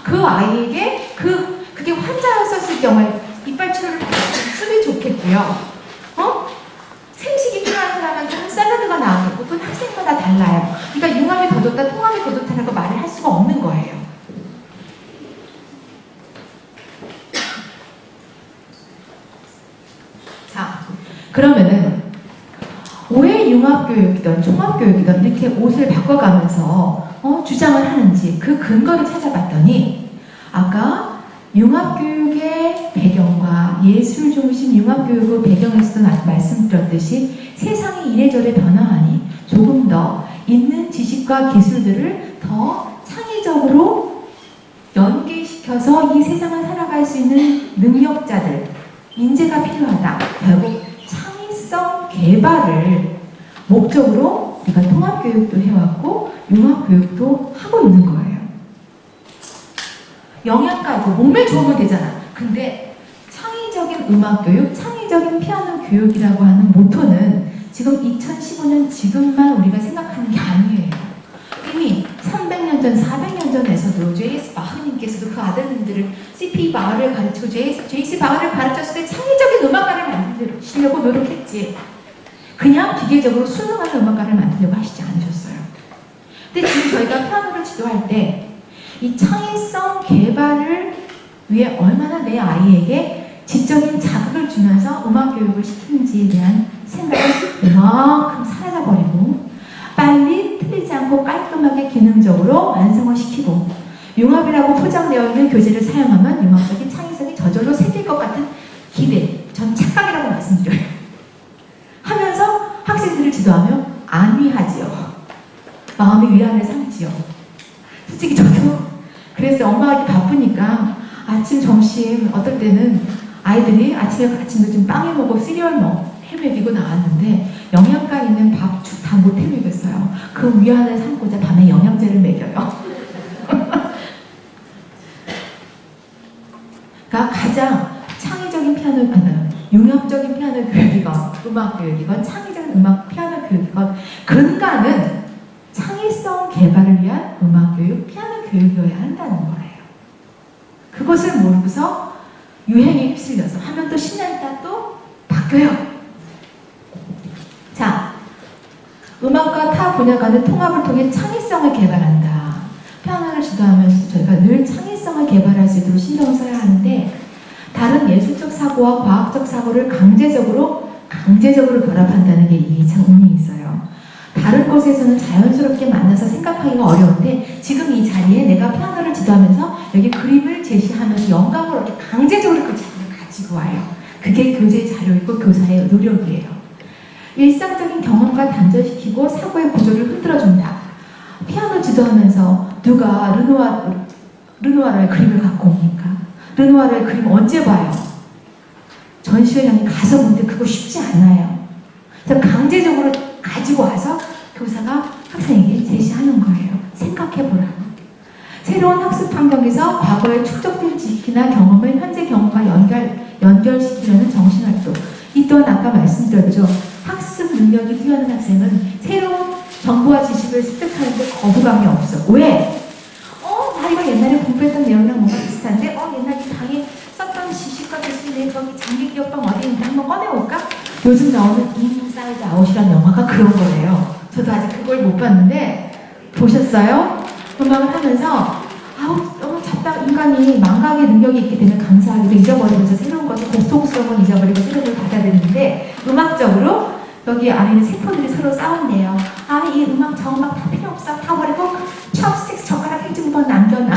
그 아이에게 그게 환자였었을 경우에 이빨 치료를 쓰면 좋겠고요. 생식이 필요한 사람한테는 샐러드가 나오겠고 그건 학생마다 달라요. 그러니까 융합이 더 좋다, 통합이 더 좋다라고 말을 할 수가 없는 거예요. 자, 그러면은 왜 융합교육이든 종합교육이든 이렇게 옷을 바꿔가면서 주장을 하는지 그 근거를 찾아봤더니 아까 융합교육의 배경과 예술 중심 융합교육의 배경에서도 말씀드렸듯이 세상이 이래저래 변화하니 조금 더 있는 지식과 기술들을 더 창의적으로 연계시켜서 이 세상을 살아갈 수 있는 능력자들, 인재가 필요하다. 결국 창의성 개발을 목적으로 우리가 통합교육도 해왔고 융합교육도 하고 있는 거예요. 영양가고 몸매 좋으면 되잖아. 근데 창의적인 음악교육, 창의적인 피아노 교육이라고 하는 모토는 지금 2015년 지금만 우리가 생각하는 게 아니에요. 이미 300년 전, 400년 전에서도 제이스 바흐님께서도 그 아들님들을 CP 바흐를 가르치고 JC 바흐를 가르쳤을 때 창의적인 음악가를 만들려고 노력했지. 그냥 기계적으로 순응하는 음악가를 만들려고 하시지 않으셨어요. 근데 지금 저희가 피아노를 지도할 때 이 창의성 개발을 위해 얼마나 내 아이에게 지적인 자극을 주면서 음악 교육을 시키는지에 대한 생각을 이만큼 사라져버리고 빨리 틀리지 않고 깔끔하게 기능적으로 완성을 시키고 융합이라고 포장되어 있는 교재를 사용하면 융합적인 창의성이 저절로 생길 것 같은 기대, 전 착각이라고 말씀드려요. 하면서 학생들을 지도하며 안위하지요. 마음의 위안을 삼지요. 솔직히 저도 그래서 엄마가 이렇게 바쁘니까 아침, 점심 어떨 때는 아이들이 아침도 좀 빵에 먹고 시리얼 해먹이고 나왔는데 영양가 있는 밥, 죽 다 못 해먹였어요. 그 위안을 삼고자 밤에 영양제를 먹여요. 그러니까 가장 창의적인 피아노, 융합적인 피아노 교육이건 음악 교육이건 창의적인 음악 피아노 교육이건 근간은 창의성 개발을 위한 음악 교육, 피아노 교육이어야 한다는 거예요. 그것을 모르고서 유행에 휩쓸려서 하면 또 10년 있다 또 바뀌어요. 자, 음악과 타 분야 간의 통합을 통해 창의성을 개발한다. 피아노를 지도하면서 저희가 늘 창의성을 개발할 수 있도록 신경을 써야 하는데 다른 예술적 사고와 과학적 사고를 강제적으로 결합한다는 게 이게 참 의미 있어요. 다른 곳에서는 자연스럽게 만나서 생각하기가 어려운데 지금 이 자리에 내가 피아노를 지도하면서 여기 그림을 제시하면서 영감을 얻게 강제적으로 그 자리를 가지고 와요. 그게 교재 자료이고 교사의 노력이에요. 일상적인 경험과 단절시키고 사고의 구조를 흔들어준다. 피아노 지도하면서 누가 르누아르의 그림을 갖고 옵니까? 르누아르의 그림 언제 봐요? 전시회장에 가서 보는데 그거 쉽지 않아요. 그래서 강제적으로 가지고 와서 교사가 학생에게 제시하는 거예요. 생각해보라고. 새로운 학습 환경에서 과거에 축적된 지식이나 경험을 현재 경험과 연결시키려는 정신활동. 이 또한 아까 말씀드렸죠. 학습 능력이 뛰어난 학생은 새로운 정보와 지식을 습득하는데 거부감이 없어. 왜? 나 이거 옛날에 공부했던 내용이랑 뭔가 비슷한데 옛날에 방에 썼던 지식과 교수님 저기 장기기억방 어디 있는데 한번 꺼내볼까? 요즘 나오는 인사이드 아웃이라는 영화가 그런 거예요. 저도 아직 그걸 못 봤는데 보셨어요? 음악을 하면서 너무 잡다 인간이 망각의 능력이 있게 되면 감사하기도 잊어버리면서 새로운 것을 고통스러운 잊어버리고 새로운 걸 받아들이는데 음악적으로 여기 안에 있는 세포들이 서로 싸운대요. 이 음악 저 음악 다 필요 없어. 다 버리고 첩스틱 젓가락 해준번 남겨놔.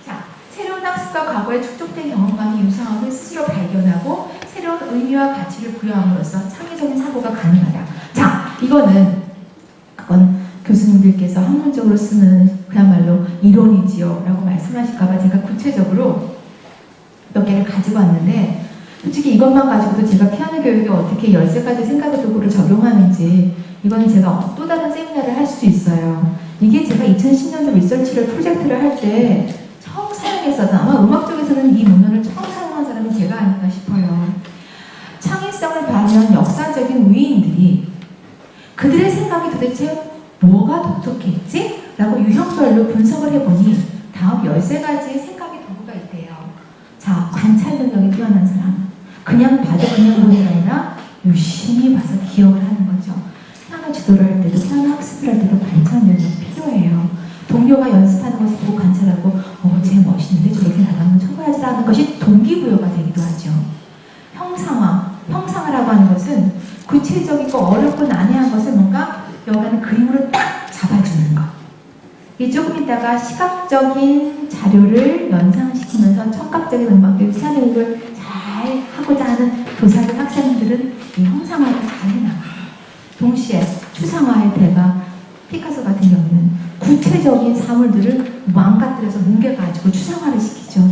자, 새로운 학습과 과거에 축적된 경험만이 유사함을 스스로 발견하고 새로운 의미와 가치를 부여함으로써 창의적인 사고가 가능하다. 자, 그건 교수님들께서 학문적으로 쓰는 그야말로 이론이지요 라고 말씀하실까봐 제가 구체적으로 몇 개를 가지고 왔는데 솔직히 이것만 가지고도 제가 피아노 교육에 어떻게 13가지 생각의 도구를 적용하는지 이건 제가 또 다른 세미나를 할 수도 있어요. 이게 제가 2010년도 리서치를 프로젝트를 할 때 처음 사용했어서 아마 음악 쪽에서는 이 문헌을 처음 사용한 사람이 제가 아닌가 싶어요. 창의성을 발휘한 역사적인 위인들이 그들의 생각이 도대체 뭐가 독특했지? 라고 유형별로 분석을 해보니 다음 13가지 생각의 도구가 있대요. 자, 관찰 능력이 뛰어난 사람. 그냥 봐도 그냥 보는 게 아니라 유심히 봐서 기억을 하는 거죠. 피아노 지도를 할 때도 피아노 학습을 할 때도 관찰 능력이 필요해요. 동료가 연습하는 것을 보고 관찰하고 쟤 멋있는데 저렇게 나가면 쳐봐야지라는 것이 동기부여가 되기도 하죠. 형상화라고 하는 것은 구체적이고 어렵고 난해한 것을 뭔가 여기는 그림으로 딱 잡아주는 것. 이 조금 있다가 시각적인 자료를 연상시키면서 청각적인 음악을 피아노를 잘 하고자 하는 교사들 학생들은 이 형상화를 잘 해나가요. 동시에 추상화의 대가 피카소 같은 경우는 구체적인 사물들을 망가뜨려서 뭉개가지고 추상화를 시키죠.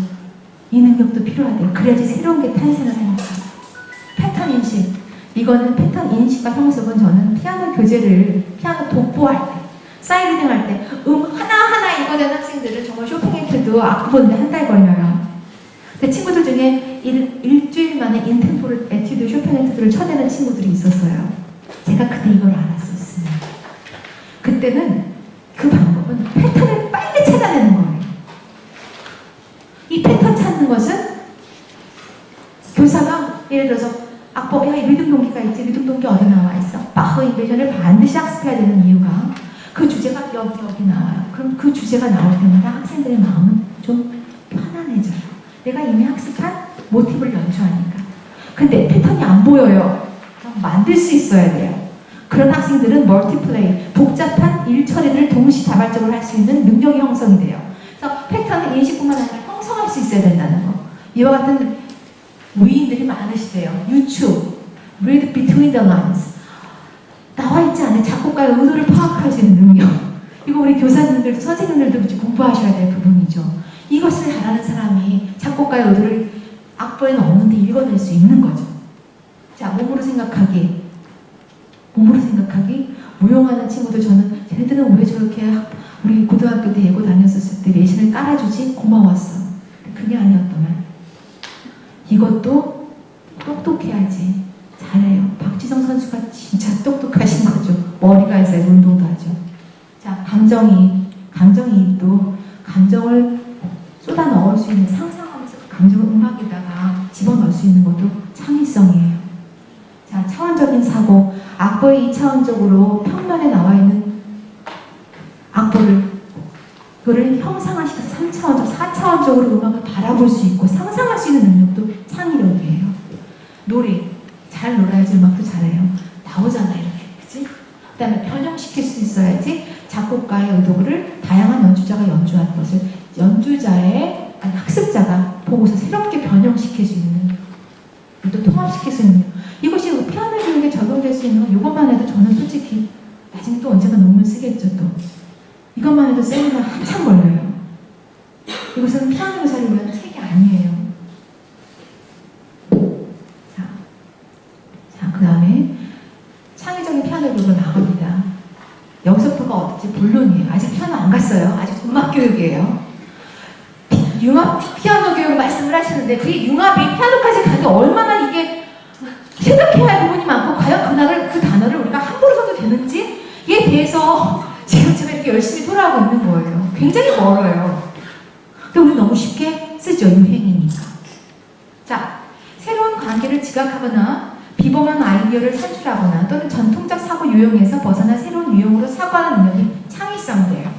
이 능력도 필요하대요. 그래야지 새로운 게 탄생을 합니다. 패턴 인식. 이거는 패턴 인식과 형성은 저는 피아노 교재를 피아노 독보할 때 사이리딩 할 때 하나하나 읽어낸 학생들은 정말 쇼팽에트도 악보 보는데 한 달 걸려요. 제 친구들 중에 일주일 만에 인템포를 에튜드 쇼팽에트들을 쳐내는 친구들이 있었어요. 제가 그때 이걸 알았었어요. 그때는 그 방법은 패턴을 빨리 찾아내는 거예요. 이 패턴 찾는 것은 교사가 예를 들어서 악보, 야, 리듬 동기가 있지. 리듬 동기 어디 나와 있어? 바흐 인베이션을 반드시 학습해야 되는 이유가 그 주제가 여기 나와요. 그럼 그 주제가 나올 때마다 학생들의 마음은 좀 편안해져요. 내가 이미 학습한 모티브를 연주하니까. 근데 패턴이 안 보여요. 그럼 만들 수 있어야 돼요. 그런 학생들은 멀티플레이, 복잡한 일 처리를 동시다발적으로 할 수 있는 능력이 형성이 돼요. 그래서 패턴을 인식뿐만 아니라 형성할 수 있어야 된다는 거. 이와 같은 위인들이 많으시대요. 유추, read between the lines. 나와 있지 않은 작곡가의 의도를 파악할 수 있는 능력. 이거 우리 교사님들도 선생님들도 그치 공부하셔야 될 부분이죠. 이것을 잘하는 사람이 작곡가의 의도를 악보에는 없는데 읽어낼 수 있는 거죠. 자, 몸으로 생각하기. 무용하는 친구들 저는 쟤네들은 왜 저렇게 우리 고등학교 때 예고 다녔었을 때 내신을 깔아주지? 고마웠어. 그게 아니었더만. 이것도 똑똑해야지. 잘해요. 박지성 선수가 진짜 똑똑하신 거죠. 머리가 있어야 운동도 하죠. 자, 감정이입도 감정을 쏟아 넣을 수 있는 상상하면서 그 감정을 음악에다가 집어넣을 수 있는 것도 창의성이에요. 자, 차원적인 사고. 악보의 2차원적으로 평면에 나와 있는 악보를 그거를 형상화시켜서 3차원적, 4차원적으로 음악을 바라볼 수 있고 상상할 수 있는 능력도 창의력이에요. 노래 잘 놀아야지 음악도 잘해요. 나오잖아 이렇게, 그치? 그 다음에 변형시킬 수 있어야지 작곡가의 의도를 다양한 연주자가 연주한 것을 학습자가 보고서 새롭게 변형시킬 수 있는, 또 통합시킬 수 있는, 이것이 피아노 교육에 적용될 수 있는 건 이것만 해도 저는 솔직히 나중에 또 언젠가 논문 쓰겠죠. 또 이것만 해도 세미나 한참 걸려요. 이것은 피아노 교사를 위한 책이 아니에요. 자, 그 다음에 창의적인 피아노 교육으로 나갑니다. 여기서부터가 어떨지 본론이에요. 아직 피아노 안 갔어요. 아직 음악 교육이에요. 융합 피아노 교육 말씀을 하시는데 그게 융합이 피아노까지 가도 얼마나 이게 생각해야 할 부분이 많고 과연 그 단어를 우리가 함부로 써도 되는지에 대해서 지금 제가 이렇게 열심히 돌아가고 있는 거예요. 굉장히 멀어요. 근데 우리 너무 쉽게 쓰죠. 유행이니까. 자, 새로운 관계를 지각하거나 비범한 아이디어를 산출하거나 또는 전통적 사고 유형에서 벗어나 새로운 유형으로 사고하는 능력이 창의성이에요.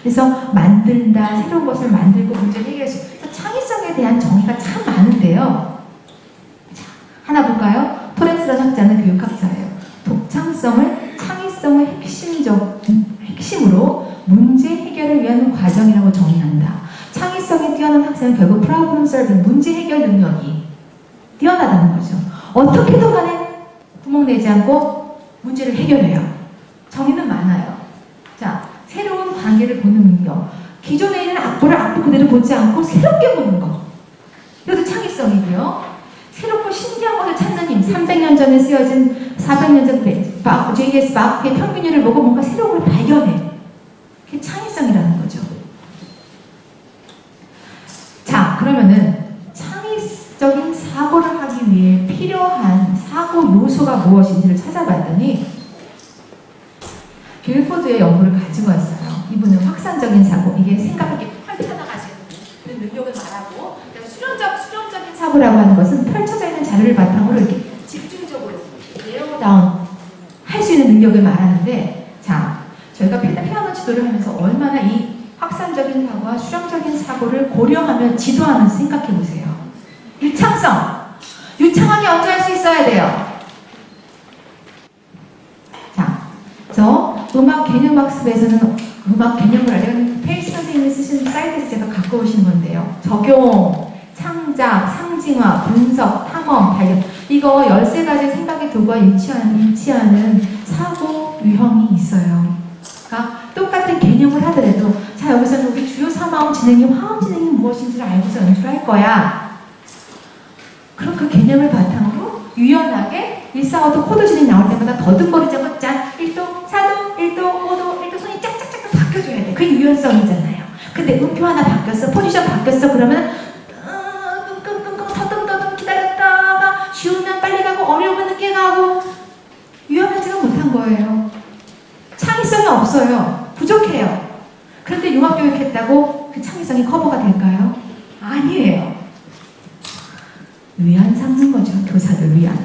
그래서 만든다, 새로운 것을 만들고 문제를 해결할 수 있어요. 그래서 창의성에 대한 정의가 참 많은데요. 자, 하나 볼까요? 토렌스라는 학자는 교육학자예요. 독창성을 창의성의 핵심으로 문제 해결을 위한 과정이라고 정의한다. 창의성이 뛰어난 학생은 결국 problem solving, 문제 해결 능력이 뛰어나다는 거죠. 어떻게든 간에 구멍 내지 않고 문제를 해결해요. 정의는 많아요. 자, 새로운 관계를 보는 능력. 기존에 있는 악보를 악보 그대로 보지 않고 새롭게 보는 거. 이것도 창의성이고요. 새롭고 신기한 것을 찾는 힘. 300년 전에 쓰여진 400년 전 J.S. 바흐의 평균율을 보고 뭔가 새로운 걸 발견해. 그게 창의성이라는 거죠. 자, 그러면은 창의적인 사고를 하기 위해 필요한 사고 요소가 무엇인지를 찾아봤더니 길포드의 연구를 가지고 왔어요. 이분은 확산적인 사고, 이게 생각을 이렇게 펼쳐나갈 수 있는 능력을 말하고, 수렴적인 사고라고 하는 것은 펼쳐져 있는 자료를 바탕으로 이렇게 집중적으로 내려 다운 할 수 있는 능력을 말하는데, 자, 저희가 피아노 지도를 하면서 얼마나 이 확산적인 사고와 수렴적인 사고를 고려하며 지도하는지 생각해 보세요. 유창성, 유창하게 연주할 수 있어야 돼요. 자, 그래서 음악 개념 학습에서는 음악 개념을 알려는 페이스 선생님이 쓰신 사이트에서 제가 갖고 오신 건데요. 적용, 창작, 상징화, 분석, 탐험, 발견. 이거 13가지 생각의 도구와 일치하는 사고 유형이 있어요. 그러니까 똑같은 개념을 하더라도 자, 여기서는 우리 주요 3화음 진행이 화음 진행이 무엇인지를 알고서 연주를 할 거야. 그럼 그 개념을 바탕으로 유연하게 1, 4, 5도 코드 진행 나올 때마다 더듬거리지 않고 짠 1도, 4도, 1도, 5도, 1도 손이 짝짝짝 바뀌어줘야 돼. 그게 유연성이잖아요. 근데 음표 하나 바뀌었어, 포지션 바뀌었어, 그러면 끙끙끙끙 더듬더듬 기다렸다가 쉬우면 빨리 가고 어려우면 늦게 가고 유연하지가 못한 거예요. 창의성이 없어요. 부족해요. 그런데 융합교육했다고 그 창의성이 커버가 될까요? 아니에요. 위안 삼는 거죠. 교사들 위안.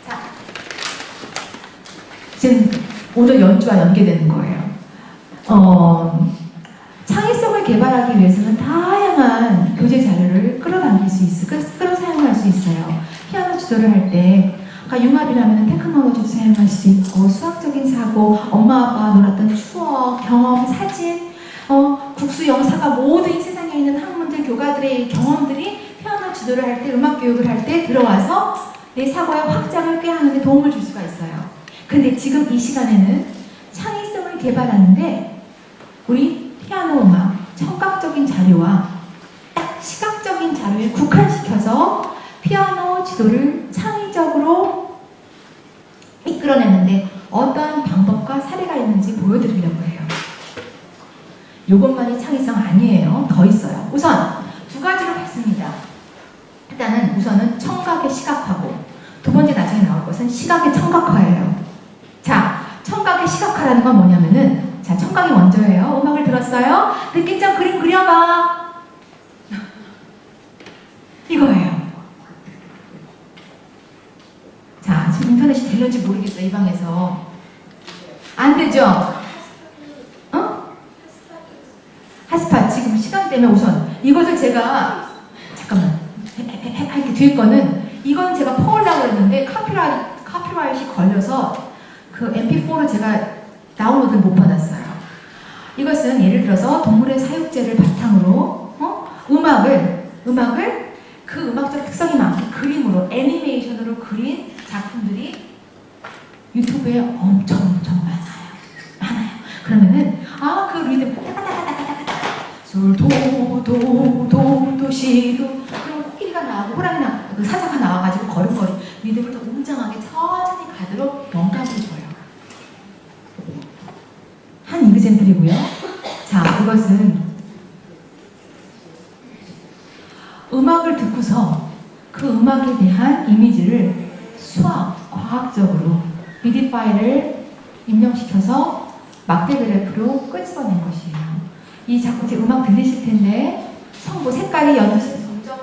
자, 지금 오늘 연주와 연계되는 거예요. 창의성을 개발하기 위해서는 다양한 교재 자료를 끌어당길 수 있어요. 끌어 사용할 수 있어요. 피아노 지도를 할 때, 융합이라면 테크놀로지도 사용할 수 있고, 수학적인 사고, 엄마 아빠가 놀았던 추억, 경험, 사진, 국수, 영사가 모든 이 세상에 있는 학문들, 교가들의 경험들이 피아노 지도를 할 때, 음악 교육을 할 때 들어와서 내 사고의 확장을 꾀하는 데 도움을 줄 수가 있어요. 근데 지금 이 시간에는 창의성을 개발하는데 우리 피아노 음악, 청각적인 자료와 딱 시각적인 자료에 국한시켜서 피아노 지도를 창의적으로 이끌어내는데 어떠한 방법과 사례가 있는지 보여드리려고 해요. 이것만이 창의성 아니에요. 더 있어요. 우선 두 가지로 봤습니다. 일단은 우선은 청각의 시각화고, 두 번째 나중에 나올 것은 시각의 청각화예요. 자, 청각의 시각화라는 건 뭐냐면은, 자, 청각이 먼저예요. 음악을 들었어요? 느낌적 그림 그려봐. 이거예요. 자, 지금 인터넷이 되는지 모르겠어요. 이 방에서. 안 되죠? 핫스팟. 지금 시간 때문에 우선 이것을 제가 잠깐만 할게. 뒤에 거는 이건 제가 퍼오려고 했는데 카피라이트이 걸려서 그 MP4를 제가 다운로드를 못 받았어요. 이것은 예를 들어서 동물의 사육제를 바탕으로 음악을 그 음악적 특성이 많게 그림으로, 애니메이션으로 그린 작품들이 유튜브에 엄청 많아요. 그러면은 그 리듬 솔, 도, 시, 도, 그럼 코끼리가 나오고 호랑이 나오고 그 사자가 나와가지고 걸음걸이 리듬을 더 웅장하게 천천히 가도록 영감을 줘요. 한 이그젠플이고요. 자, 이것은 음악을 듣고서 그 음악에 대한 이미지를 과학적으로 미디 파일을 입력시켜서 막대 그래프로 끄집어낸 것이에요. 이 작품 제 음악 들리실 텐데 성부 색깔이 연두색 점점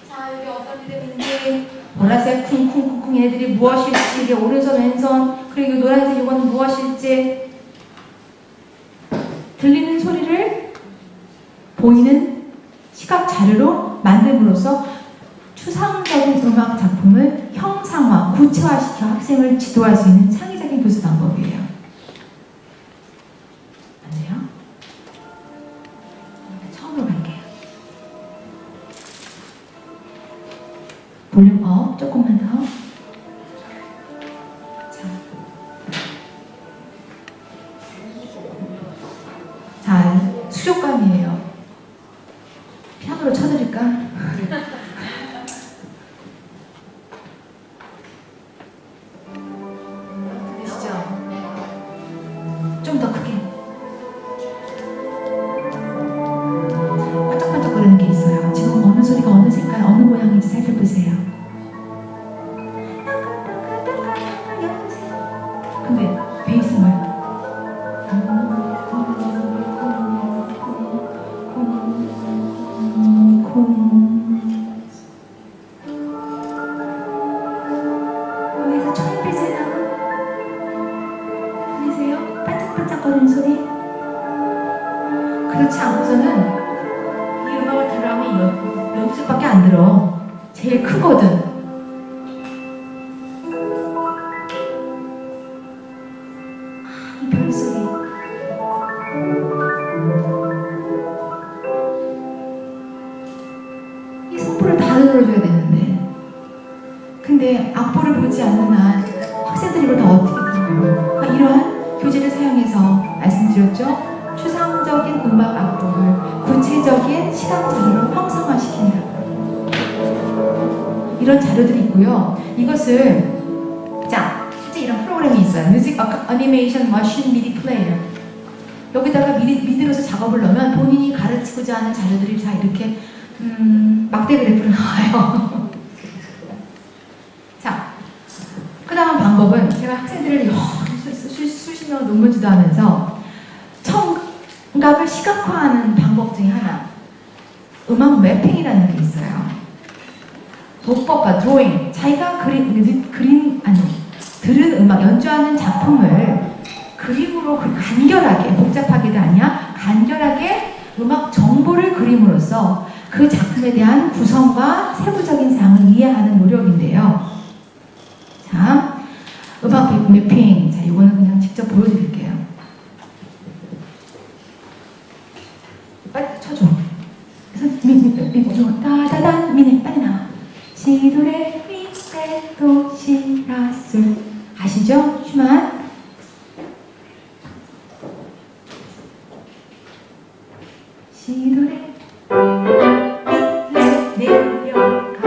자, 여기 어떤 리듬인지 보라색 쿵쿵쿵쿵 얘들이 무엇일지, 이게 오른손 왼손, 그리고 노란색 이건 무엇일지 들리는 소리를 보이는 시각 자료로 만듦으로써 추상적인 음악 작품을 형상화, 구체화시켜 학생을 지도할 수 있는 창의적인 교수 방법이에요. 맞네요? 처음으로 갈게요. 볼륨 업, 조금만 더. 자, 수족관이에요. 피아노로 쳐드릴까? 들리시죠? 좀 더 크게. 반짝반짝거리는 게 있어요. 지금 어느 소리가 어느 색깔, 어느 모양인지 살펴보세요. 근데 베이스 뭐야? 여기서 초인빛에 나온 들리세요? 반짝반짝거리는 소리? 그렇지 않고서는 이 음악을 들으면 연습밖에 안 들어. 제일 크거든. 이 별소리. 이 성포를 다 들어줘야 되는데, 근데 악보를 보지 않는 한 학생들이 이걸 다 어떻게 들어요? 그러니까 이러한 교재를 사용해서 말씀드렸죠? 추상적인 음악 악보를 구체적인 시각 자료로 형상화시킨다. 이런 자료들이 있고요. 이것을 자, 실제 이런 프로그램이 있어요. 뮤직 애니메이션 머신 미디 플레이어. 여기다가 미디로서 작업을 넣으면 본인이 가르치고자 하는 자료들이 다 이렇게 막대 그래프로 나와요. 자, 그 다음 방법은 제가 학생들을 수십 년 논문 지도하면서 청각을 시각화하는 방법 중에 하나. 음악 매핑이라는 게 있어요. 독법과 드로잉, 자기가 들은 음악, 연주하는 작품을 그림으로 간결하게, 복잡하게도 아니야, 간결하게 음악 정보를 그림으로써 그 작품에 대한 구성과 세부적인 사항을 이해하는 노력인데요. 자, 음악 매핑. 자, 이거는 그냥 직접 보여드릴게요. 빨리 쳐줘. 그래서 따다단 미네 빨리 나와. 시도레 미레도 시라솔. 아시죠? 슈만. 시도레 미레 내려간다.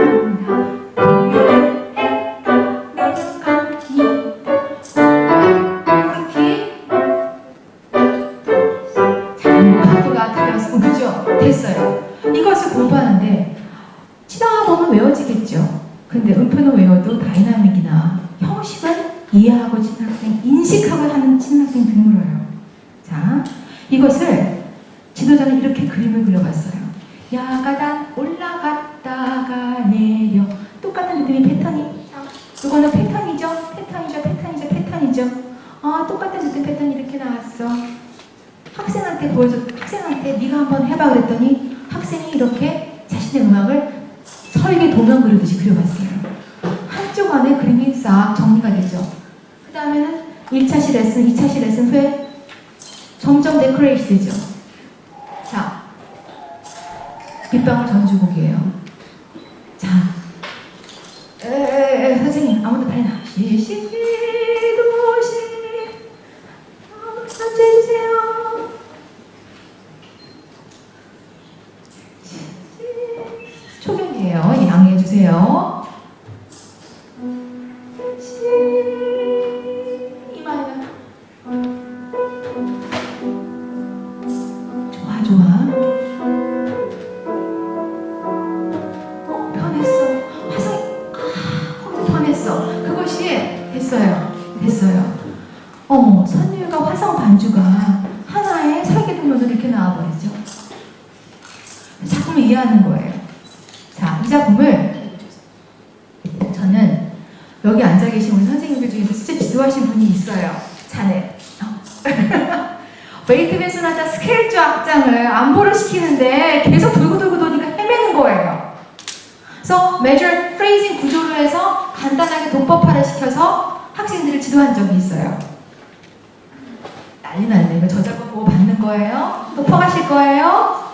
됐어요. 이것을 공부하는데 치다가 보면 외워지겠죠. 근데 음표는 외워도 다이나믹이나 형식은 이해하고 치는 학생, 인식하고 하는 치는 학생 드물어요. 자, 이것을 지도자는 이렇게 그림을 그려봤어요. 야가단 올라갔다가 내려. 똑같은 리듬이 패턴이. 이거는 패턴이죠. 똑같은 리듬 패턴이 이렇게 나왔어. 학생한테 네가 한번 해봐 그랬더니 학생이 이렇게 자신의 음악을 설계 도면 그리듯이 그려봤어요. 한쪽 안에 그림이 싹 정리가 되죠. 그 다음에는 1차시 레슨, 2차시 레슨 후에 점점 데코레이트 되죠. 자, 빗방울 전주곡이에요. 자, 선생님 아무도 빨리 나. 시시시도시 해주세요. 초경이에요. 양해해주세요. 이마에는 좋아. 편했어. 화성이 거기서 편했어. 그것이 됐어요. 선율과 화성 반주가 하나의 설계도면으로 이렇게 나와버리죠. 작품을 이해하는 거예요. 자, 이 작품을 저는 여기 앉아 계신 우리 선생님들 중에서 실제 지도하신 분이 있어요. 자네. 베이토벤 소나타 스케일조 악장을 안보를 시키는데 계속 돌고 도니까 헤매는 거예요. 그래서 measure phrasing 구조로 해서 간단하게 독법화를 시켜서 학생들을 지도한 적이 있어요. 난리 났네. 이거 저작권 보고 받는 거예요? 또 퍼가실 거예요?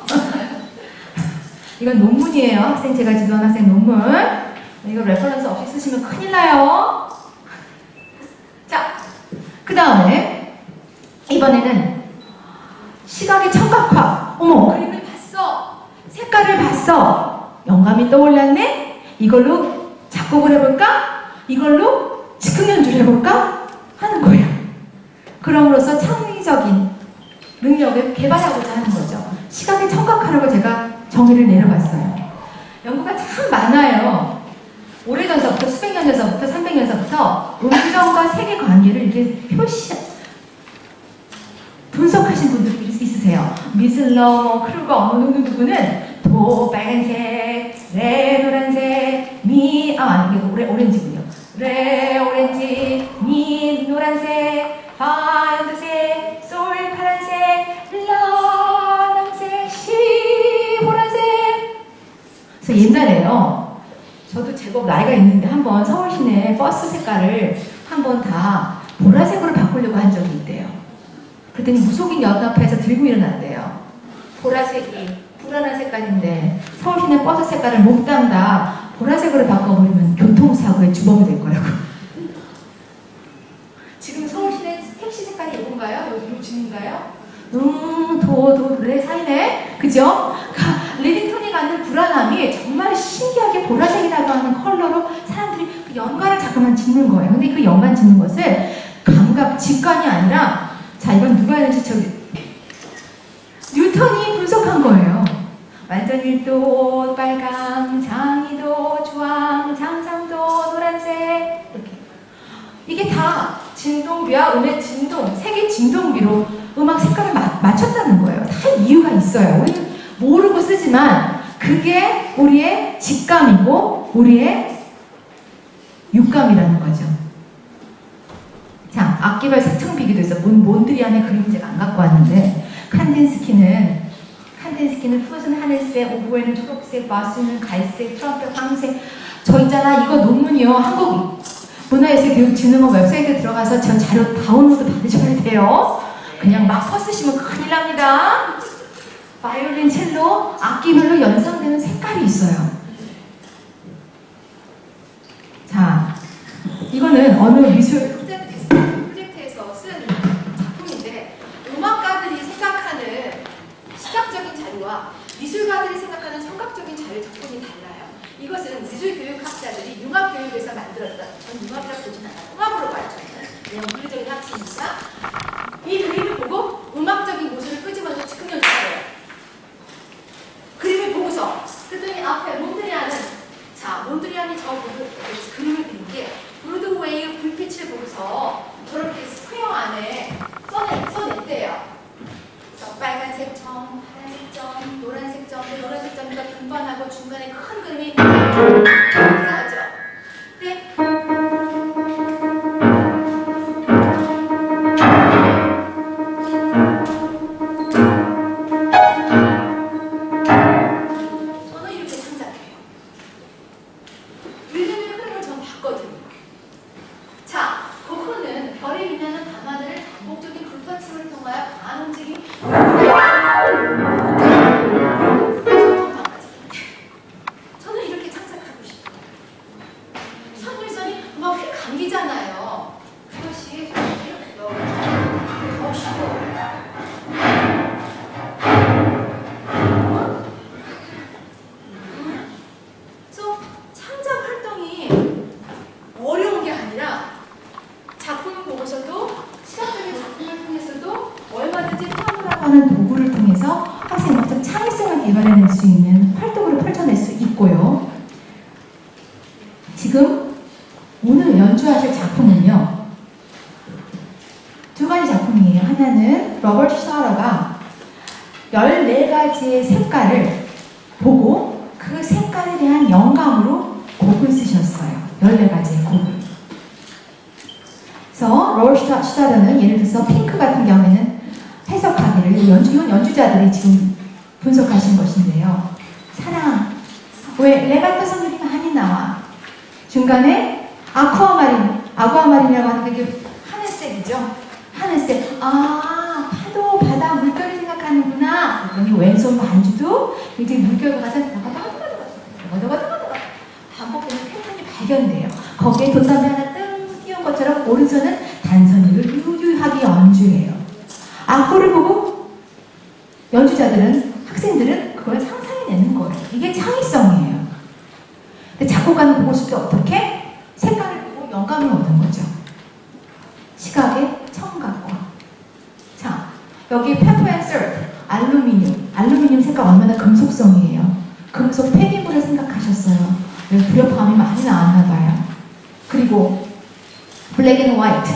이건 논문이에요. 제가 지도한 학생 논문. 이거 레퍼런스 없이 쓰시면 큰일 나요. 자, 그 다음에 이번에는 시각의 청각화. 그림을 봤어. 색깔을 봤어. 영감이 떠올랐네? 이걸로 작곡을 해볼까? 이걸로 즉흥 연주를 해볼까? 하는 거예요. 그럼으로써 창의적인 능력을 개발하고자 하는 거죠. 시각의 청각화라고 제가 정의를 내려봤어요. 연구가 참 많아요. 오래전서부터, 수백 년 전서부터, 300년 전서부터 음정과 색의 관계를 이렇게 분석하신 분들이 있으세요. 미슬러, 크루거, 누구는 도 빨간색, 레 노란색, 미, 이게 오렌지군요. 레 오렌지, 미 노란색, 파 연두색, 솔 파란색, 라 남색, 시 보라색. 그래서 옛날에요. 저도 제법 나이가 있는데 한번 서울 시내 버스 색깔을 한번 다 보라색으로 바꾸려고 한 적이 있대요. 그랬더니 무속인 연합회에서 들고 일어났대요. 보라색이 불안한 색깔인데 서울 시내 버스 색깔을 몽땅 다 보라색으로 바꿔버리면 교통사고의 주범이 될 거라고. 지금 서울 시내 택시 색깔이 이건가요? 여기 요즘인가요? 레 사이네? 그죠? 리딩톤이 갖는 불안함이 정말 신기하게 보라색이라고 하는 컬러로 사람들이 그 연관을 자꾸만 짓는 거예요. 근데 그 연관 짓는 것을 감각, 직관이 아니라, 자, 이건 누가 했는지 뉴턴이 분석한 거예요. 완전일도 빨강, 장이도 주황, 장상도 노란색, 이렇게. 이게 다 진동비와 음의 진동, 색의 진동비로 음악 색깔을 맞췄다는 거예요. 다 이유가 있어요. 우리는 모르고 쓰지만 그게 우리의 직감이고 우리의 육감이라는 거죠. 자, 악기별 색청 비교도 있어. 몬드리안의 그림을 제가 안 갖고 왔는데 칸딘스키는 푸슨 하늘색, 오보에는 초록색, 마수는 갈색, 트럼펫 황색. 저 있잖아, 이거 논문이요. 한국 문화예술교육진흥원 웹사이트에 들어가서 저 자료 다운로드 받으셔야 돼요. 그냥 막 써쓰시면 큰일 납니다. 바이올린, 첼로, 악기별로 연상되는 색깔이 있어요. 자, 이거는 어느 미술 프로젝트에서 쓴 작품인데 음악가들이 생각하는 시각적인 자료와 미술가들이 생각하는 청각적인 자료 작품이 달라요. 이것은 미술교육학자들이 융합교육에서 만들었던, 전 융합이라고 보진 않아요. 통합으로 봐야죠. 왜냐면 물리적인 학습이니까. 이 그림을 보고 음악적인 모습을 끄집어내서 즉흥 연주해요. 그림을 보고서 그랬더니 앞에 몬드리안은, 자, 몬드리안이 저 그림을 그린 게 브로드웨이 불빛을 보고서 저렇게 스퀘어 안에 써냈대요. 그래서 빨간색 점, 파란색 점, 노란색 점, 노란색 점과 분반하고 중간에 큰 그림이 들어가죠. 근데 저는 이렇게 창작해요. 리듬의 흐름을 전 봤거든요. 자, 그 흐르는 별이 빛나는 밤하늘을 반복적인 불받침을 통하여 강한 움직임, 저는 이렇게 창작하고 싶어요. 선율선이 막 휙 감기잖아요. 그것이 멋있고 그래서 창작 활동이 어려운 게 아니라 작품을 보고서도 시각적인 작품을 통해서도 얼마든지 피아노라고 하는 도구를 통해서 학생이 어떤 창의성을 개발해낼 수 있는 활동으로 펼쳐낼 수 있고요. 지금 오늘 연주하실 작품은요, 두 가지 작품이에요. 하나는 로버트 샤러가 14가지의 색깔을 보고 그 색깔에 대한 영감으로 곡을 쓰셨어요. 14가지의 곡을. 그래서 로버트 샤러는 예를 들어서 핑크 같은 경우에는 해석하기를, 이건 연주자들이 지금 분석하신 것인데요. 사랑, 왜 레가토 성질이 많이 나와? 중간에 아쿠아마린이라고 하는 게 하늘색이죠. 하늘색. 아, 파도, 바다, 물결을 생각하는구나. 그러니 왼손 반주도 이제 물결과 같은 반복되는 패턴이 발견돼요. 거기에 돛담배 하나 뜬 띄운 것처럼 오른손은 단선율을 유유하게 연주해요. 악보를 보고 연주자들은, 학생들은 그걸 상상해내는 거예요. 이게 창의성이에요. 근데 작곡가는 보고 싶을 때 어떻게? 색깔을 보고 영감을 얻는 거죠. 시각의 청각과. 자, 여기 페퍼 앤 서프, 알루미늄 색깔 얼마나 금속성이에요. 금속 폐기물을 생각하셨어요. 불협화음이 많이 나왔나 봐요. 그리고 블랙 앤 화이트,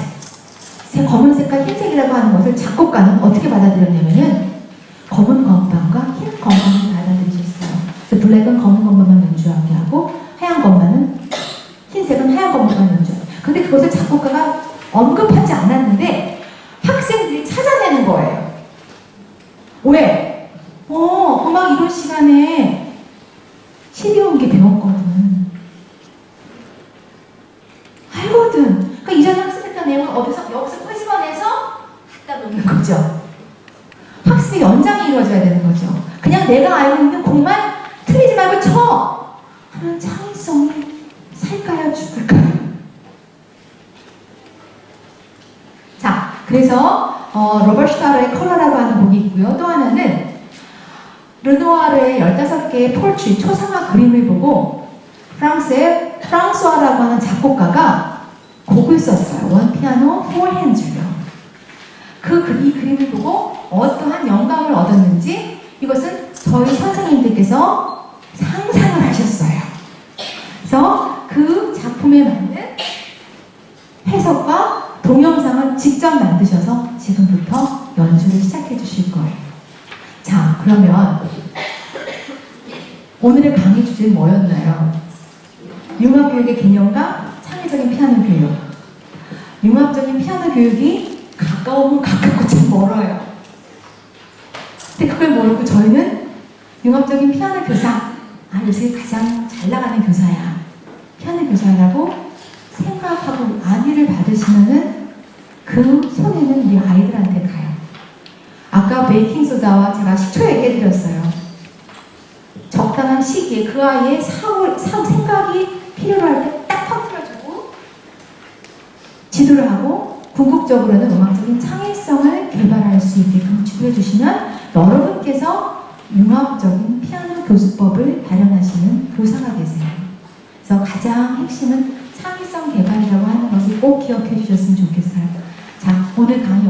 검은 색깔 흰색이라고 하는 것을 작곡가는 어떻게 받아들였냐면은 검은 건반과 흰 건반을 받아들이셨어요. 그래서 블랙은 검은 건반만 연주하게 하고 하얀 건반은, 흰색은 하얀 건반만 연주하게. 근데 그것을 작곡가가 언급하지 않았는데 학생들이 찾아내는 거예요. 왜? 음악 이론 시간에 12온기 배웠거든. 알거든. 그러니까 이전에 학습했던 내용을 여기서 끄집어내서 갖다 놓는 거죠. 학습의 연장이 이루어져야 되는 거죠. 그냥 내가 알고 있는 곡만 틀리지 말고 쳐! 하는 창의성이 살까요, 죽을까요? 자, 그래서 로버트 슈타러의 컬러라고 하는 곡이 있고요. 또 하나는 르누아르의 15개의 폴트리, 초상화 그림을 보고 프랑스의 프랑스와라고 하는 작곡가가 곡을 썼어요. 원 피아노, 포 핸즈요. 이 그림을 보고 어떠한 영감을 얻었는지 이것은 저희 선생님들께서 상상을 하셨어요. 그래서 그 작품에 맞는 해석과 동영상을 직접 만드셔서 지금부터 연주를 시작해 주실 거예요. 자, 그러면 오늘의 강의 주제는 뭐였나요? 융합교육의 개념과 창의적인 피아노 교육. 융합적인 피아노 교육이 가까우면 가깝고 참 멀어요. 근데 그걸 모르고 저희는 융합적인 피아노 교사, 요새 가장 잘 나가는 교사야, 피아노 교사라고 생각하고 안위를 받으시면은 그 손해는 우리 아이들한테 가요. 아까 베이킹소다와 제가 식초 얘기해드렸어요. 적당한 시기에 그 아이의 생각이 필요로 할 때 딱 터뜨려주고 지도를 하고 궁극적으로는 음악적인 창의성을 개발할 수 있게끔 지도해 주시면 여러분께서 융합적인 피아노 교수법을 발현하시는 교사가 되세요. 그래서 가장 핵심은 창의성 개발이라고 하는 것을 꼭 기억해 주셨으면 좋겠어요. 자, 오늘 강의